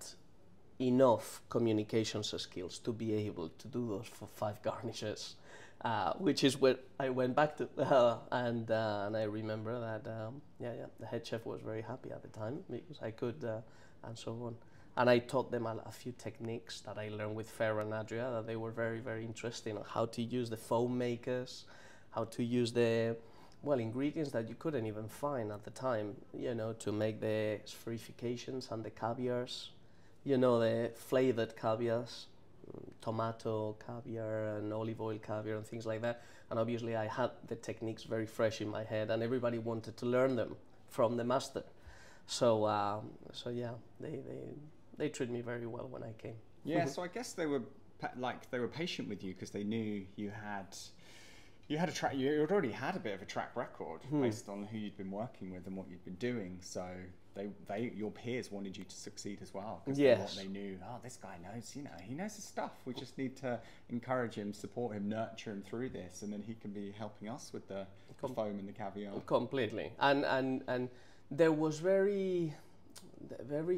enough communications skills to be able to do those for 5 garnishes, which is where I went back to. And I remember that, the head chef was very happy at the time because I could, and so on. And I taught them a few techniques that I learned with Fer and Adria that they were very, very interested in, how to use the foam makers, how to use the, well, ingredients that you couldn't even find at the time, you know, to make the spherifications and the caviars, you know, the flavored caviars. tomato caviar and olive oil caviar and things like that. And obviously I had the techniques very fresh in my head, and everybody wanted to learn them from the master. So yeah, they treated me very well when I came. Yeah, so I guess they were patient with you because they knew you had a track. You already had a bit of a track record based on who you'd been working with and what you'd been doing. So your peers wanted you to succeed as well. Yes. They knew, oh, this guy knows, he knows his stuff. We just need to encourage him, support him, nurture him through this, and then he can be helping us with the foam and the caviar. Completely. And there was very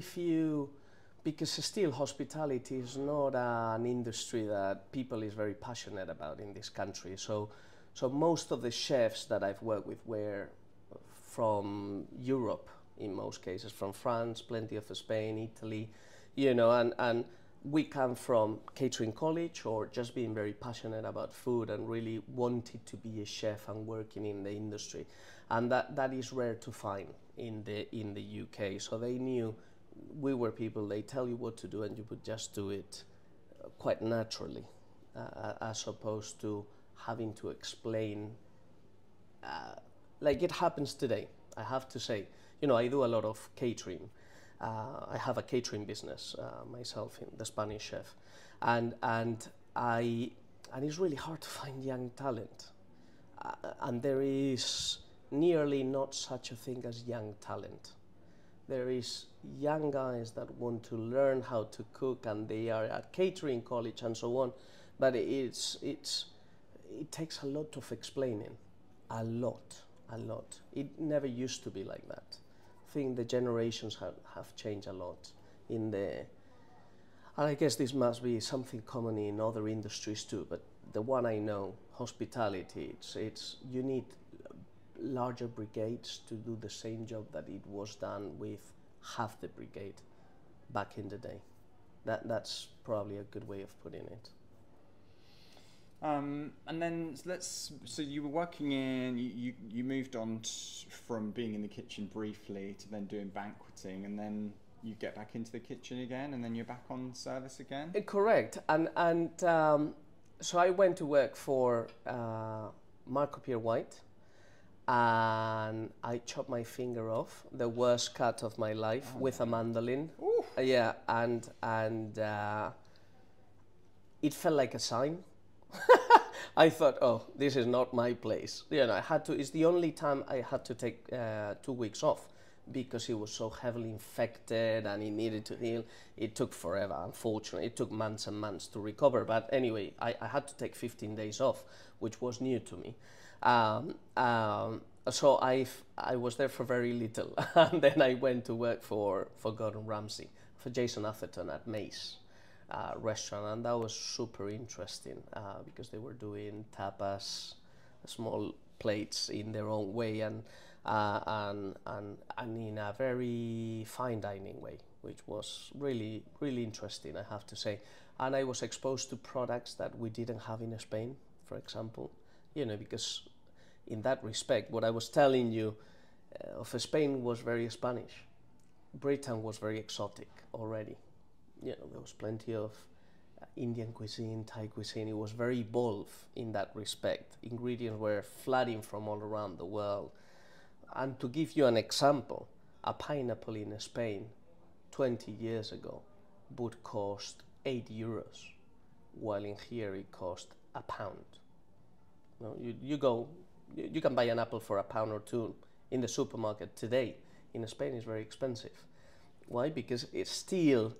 few, because still hospitality is not an industry that people is very passionate about in this country. So most of the chefs that I've worked with were from Europe, in most cases, from France, plenty of Spain, Italy, and we come from catering college or just being very passionate about food and really wanted to be a chef and working in the industry. And that is rare to find in the UK. So they knew we were people, they tell you what to do and you would just do it quite naturally, as opposed to having to explain, like it happens today, I have to say. I do a lot of catering. I have a catering business myself, in the Spanish chef, and it's really hard to find young talent, and there is nearly not such a thing as young talent. There is young guys that want to learn how to cook, and they are at catering college and so on, but it takes a lot of explaining, a lot. It never used to be like that. I think the generations have changed a lot and I guess this must be something common in other industries too, but the one I know, hospitality, you need larger brigades to do the same job that it was done with half the brigade back in the day. That's probably a good way of putting it. And then so you were working you moved on from being in the kitchen briefly to then doing banqueting, and then you get back into the kitchen again, and then you're back on service again? Correct. And so I went to work for Marco Pierre White, and I chopped my finger off, the worst cut of my life, with a mandolin. Yeah, and it felt like a sign. I thought, oh, this is not my place. I had to. It's the only time I had to take 2 weeks off because it was so heavily infected and it needed to heal. It took forever, unfortunately. It took months and months to recover. But anyway, I had to take 15 days off, which was new to me. So I was there for very little, and then I went to work for Gordon Ramsay, for Jason Atherton at Mace restaurant, and that was super interesting because they were doing tapas, small plates in their own way, and in a very fine dining way, which was really, really interesting, I have to say. And I was exposed to products that we didn't have in Spain, for example, because in that respect, what I was telling you of Spain was very Spanish. Britain was very exotic already. There was plenty of Indian cuisine, Thai cuisine. It was very evolved in that respect. Ingredients were flooding from all around the world. And to give you an example, a pineapple in Spain 20 years ago would cost €8, while in here it cost £1. You can buy an apple for £1 or £2 in the supermarket today. In Spain, it's very expensive. Why? Because it's still,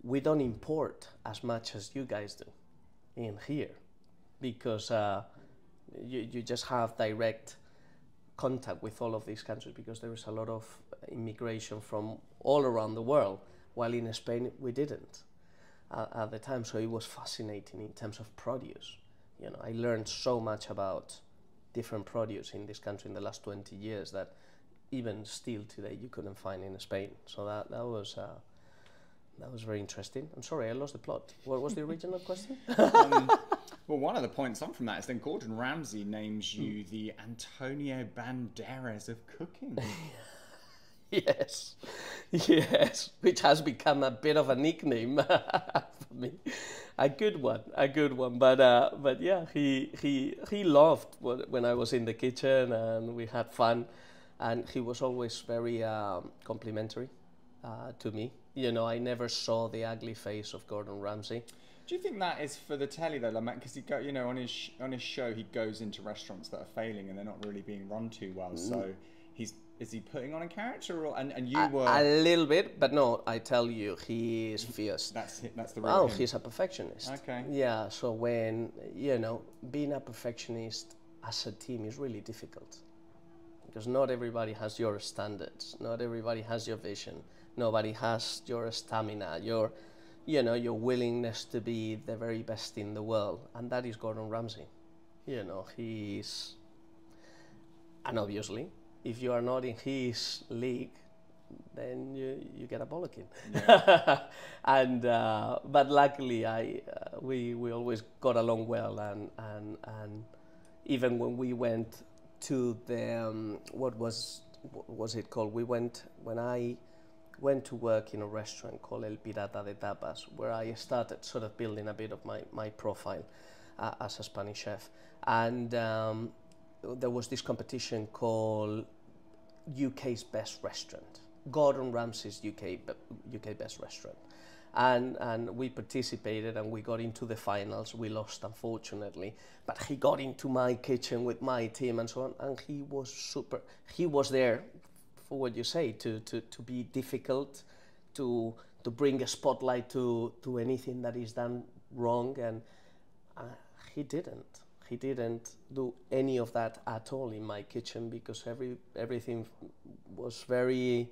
we don't import as much as you guys do in here, because you just have direct contact with all of these countries, because there is a lot of immigration from all around the world, while in Spain we didn't at the time. So it was fascinating in terms of produce. I learned so much about different produce in this country in the last 20 years that even still today you couldn't find in Spain. So that was very interesting. I'm sorry, I lost the plot. What was the original question? Well, one of the points on from that is then Gordon Ramsay names you the Antonio Banderas of cooking. Yes, yes, which has become a bit of a nickname for me. A good one, a good one. But yeah, he loved when I was in the kitchen and we had fun, and he was always very complimentary to me. You know, I never saw the ugly face of Gordon Ramsay. Do you think that is for the telly though, like, because he go, you know, on his show he goes into restaurants that are failing and they're not really being run too well. So is he putting on a character, or and you were A little bit, but no, I tell you, he is fierce. That's the real Oh, him. he's a perfectionist. Okay. Yeah, so when, you know, being a perfectionist as a team is really difficult because not everybody has your standards, not everybody has your vision, nobody has your stamina, your, you know, your willingness to be the very best in the world, and that is Gordon Ramsay. You know, he's, and obviously, if you are not in his league, then you get a bollocking. Yeah. And but luckily, we always got along well, and even when we went to the what was it called? When I went to work in a restaurant called El Pirata de Tapas, where I started sort of building a bit of my profile as a Spanish chef, and there was this competition called UK's Best Restaurant, Gordon Ramsay's UK Best Restaurant, and we participated and we got into the finals. We lost, unfortunately, but he got into my kitchen with my team and so on, and he was super. He was there for what you say, to be difficult, to bring a spotlight to anything that is done wrong, and he didn't do any of that at all in my kitchen, because everything was very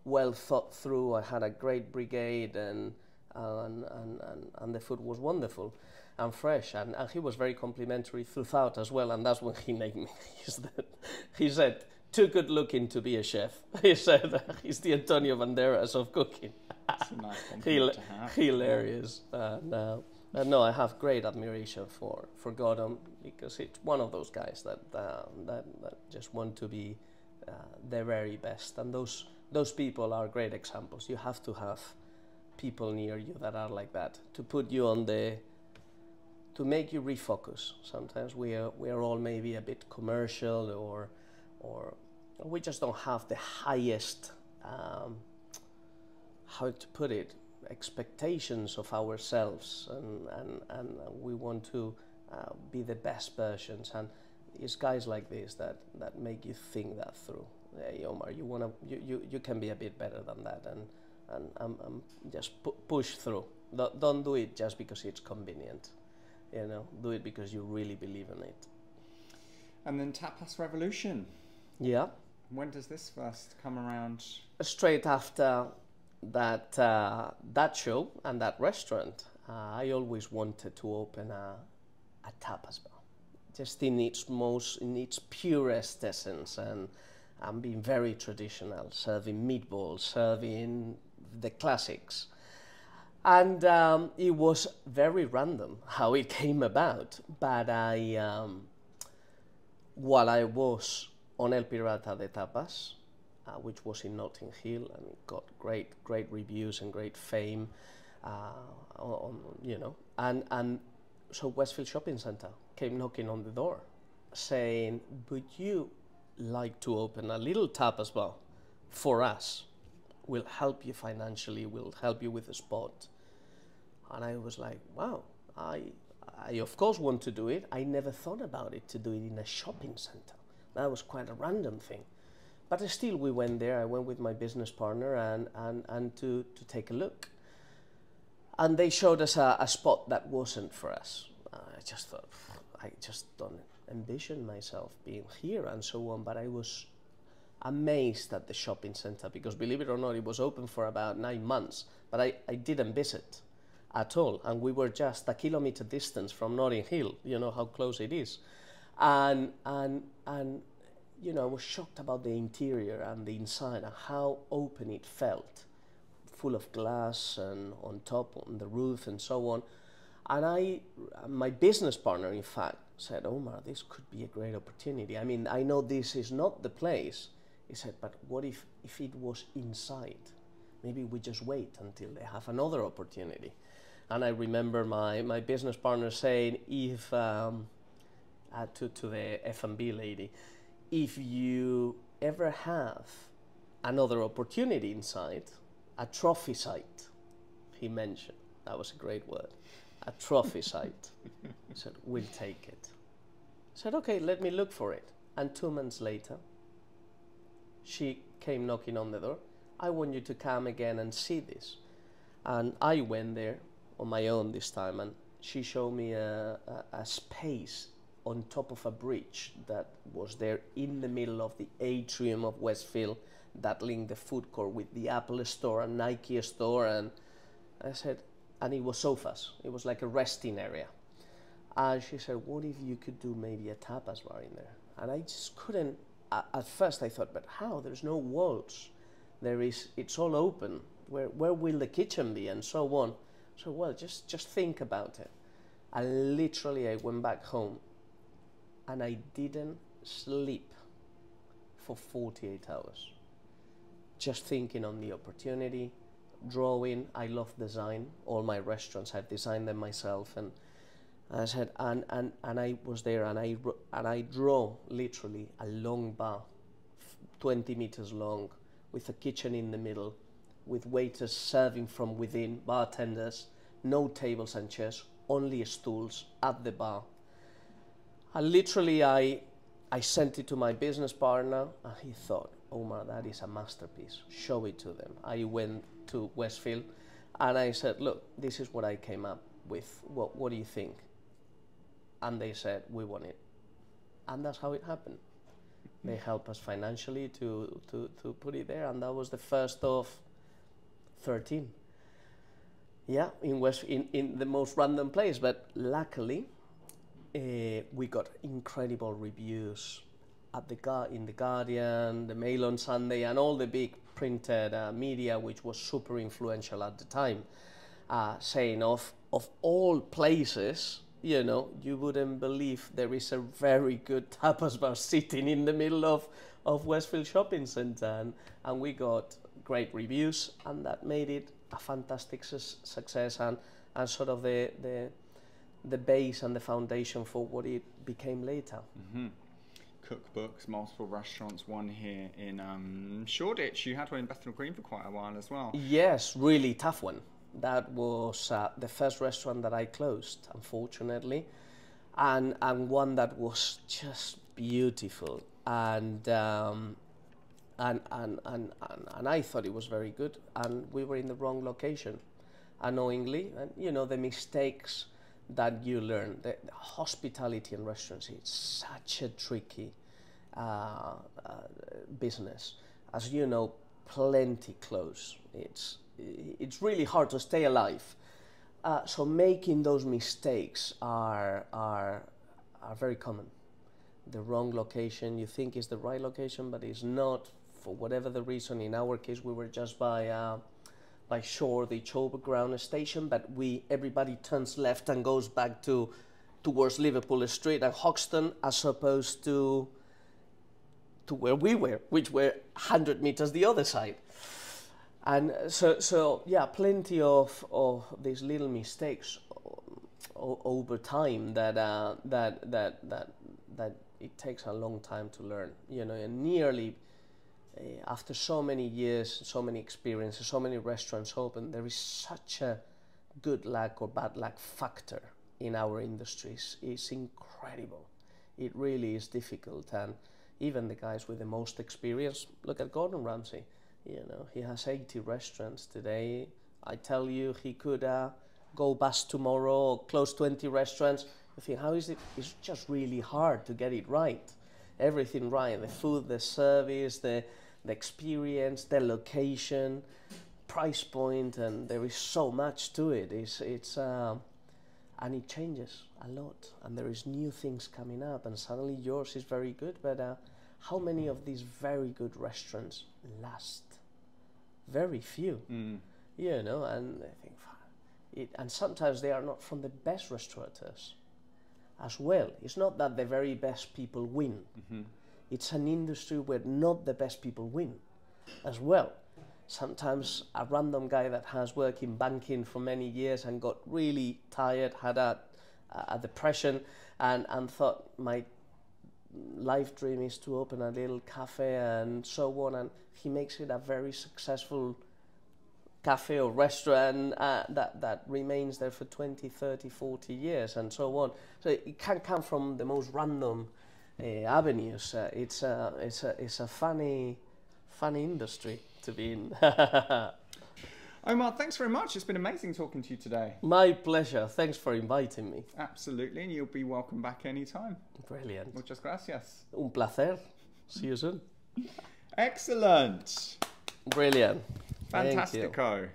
well thought through. I had a great brigade, and the food was wonderful and fresh, and he was very complimentary throughout as well, and that's when he named me. He said, too good looking to be a chef. He said, he's the Antonio Banderas of cooking. That's a nice compliment to have. Hilarious. No, I have great admiration for Gordon, because it's one of those guys that just want to be the very best, and those people are great examples. You have to have people near you that are like that, to put you on to make you refocus. Sometimes we are all maybe a bit commercial, or we just don't have the highest, how to put it, expectations of ourselves, and we want to be the best versions, and it's guys like this that make you think that through. Hey, Omar, you can be a bit better than that, and just push through. Don't do it just because it's convenient, you know. Do it because you really believe in it. And then Tapas Revolution. Yeah. When does this first come around? Straight after that show and that restaurant, I always wanted to open a tapas bar, just in its purest essence, and being very traditional, serving meatballs, serving the classics. And it was very random how it came about, but while I was on El Pirata de Tapas, which was in Notting Hill, and it got great reviews and great fame, you know, and so Westfield Shopping Centre came knocking on the door, saying, "Would you like to open a little tapas bar for us? We'll help you financially. We'll help you with the spot." And I was like, "Wow, I of course want to do it. I never thought about it, to do it in a shopping centre. That was quite a random thing." But still, we went there. I went with my business partner and to take a look. And they showed us a spot that wasn't for us. I just thought, I just don't envision myself being here and so on. But I was amazed at the shopping centre, because believe it or not, it was open for about 9 months. But I didn't visit at all. And we were just a kilometre distance from Notting Hill. You know how close it is. And you know, I was shocked about the interior and the inside and how open it felt, full of glass and on top, on the roof and so on. And my business partner, in fact, said, "Omar, this could be a great opportunity. I mean, I know this is not the place He said, but what if it was inside? Maybe we just wait until they have another opportunity. And I remember my business partner saying, if to the F&B lady, if you ever have another opportunity inside, a trophy site, he mentioned, that was a great word, a trophy site. He said, we'll take it. I said, okay, let me look for it. And 2 months later, she came knocking on the door. I want you to come again and see this. And I went there on my own this time, and she showed me a space on top of a bridge that was there in the middle of the atrium of Westfield that linked the food court with the Apple store and Nike store. And I said, and it was sofas. It was like a resting area. And she said, what if you could do maybe a tapas bar in there? And I just couldn't. At first I thought, but how? There's no walls. It's all open. Where will the kitchen be? And so on. So, well, just think about it. And literally I went back home and I didn't sleep for 48 hours. Just thinking on the opportunity, drawing. I love design. All my restaurants, I've designed them myself. And I said, and I was there, and I draw literally a long bar, 20 meters long, with a kitchen in the middle, with waiters serving from within, bartenders, no tables and chairs, only stools at the bar. And literally, I sent it to my business partner, and he thought, Omar, that is a masterpiece. Show it to them. I went to Westfield, and I said, look, this is what I came up with. What do you think? And they said, we want it. And that's how it happened. They helped us financially to put it there, and that was the first of 13. Yeah, in the most random place, but luckily we got incredible reviews in the Guardian, the Mail on Sunday, and all the big printed media, which was super influential at the time, saying of all places, you know, you wouldn't believe there is a very good tapas bar sitting in the middle of Westfield Shopping Centre, and we got great reviews, and that made it a fantastic success, and sort of the base and the foundation for what it became later. Mm-hmm. Cookbooks, multiple restaurants, one here in Shoreditch. You had one in Bethnal Green for quite a while as well. Yes, really tough one. That was the first restaurant that I closed, unfortunately, and one that was just beautiful, and I thought it was very good, and we were in the wrong location, unknowingly, and you know the mistakes that you learn. The hospitality in restaurants, it's such a tricky business, as you know. Plenty close. It's really hard to stay alive. So making those mistakes are very common. The wrong location, you think is the right location, but it's not, for whatever the reason. In our case, we were just by Shoreditch Overground station, but everybody turns left and goes back towards Liverpool Street and Hoxton, as opposed to where we were, which were 100 meters the other side. And so yeah, plenty of these little mistakes over time that it takes a long time to learn, you know, and nearly after so many years, so many experiences, so many restaurants open, there is such a good luck or bad luck factor in our industries. It's incredible. It really is difficult, and even the guys with the most experience, look at Gordon Ramsay. You know, he has 80 restaurants today. I tell you, he could go bust tomorrow or close 20 restaurants. You think, how is it? It's just really hard to get it right. Everything right, the food, the service, the experience, the location, price point, and there is so much to it. And it changes a lot, and there is new things coming up, and suddenly yours is very good, but how many of these very good restaurants last? Very few, you know, and I think and sometimes they are not from the best restaurateurs as well. It's not that the very best people win. Mm-hmm. it's an industry where not the best people win as well. Sometimes a random guy that has worked in banking for many years and got really tired, had a depression, and thought, my life dream is to open a little cafe and so on, and he makes it a very successful cafe or restaurant that remains there for 20, 30, 40 years and so on. So it can come from the most random avenues. It's a funny industry to be in. Omar, thanks very much. It's been amazing talking to you today. My pleasure. Thanks for inviting me. Absolutely, and you'll be welcome back anytime. Brilliant. Muchas gracias. Un placer. See you soon. Excellent. Brilliant. Fantastico.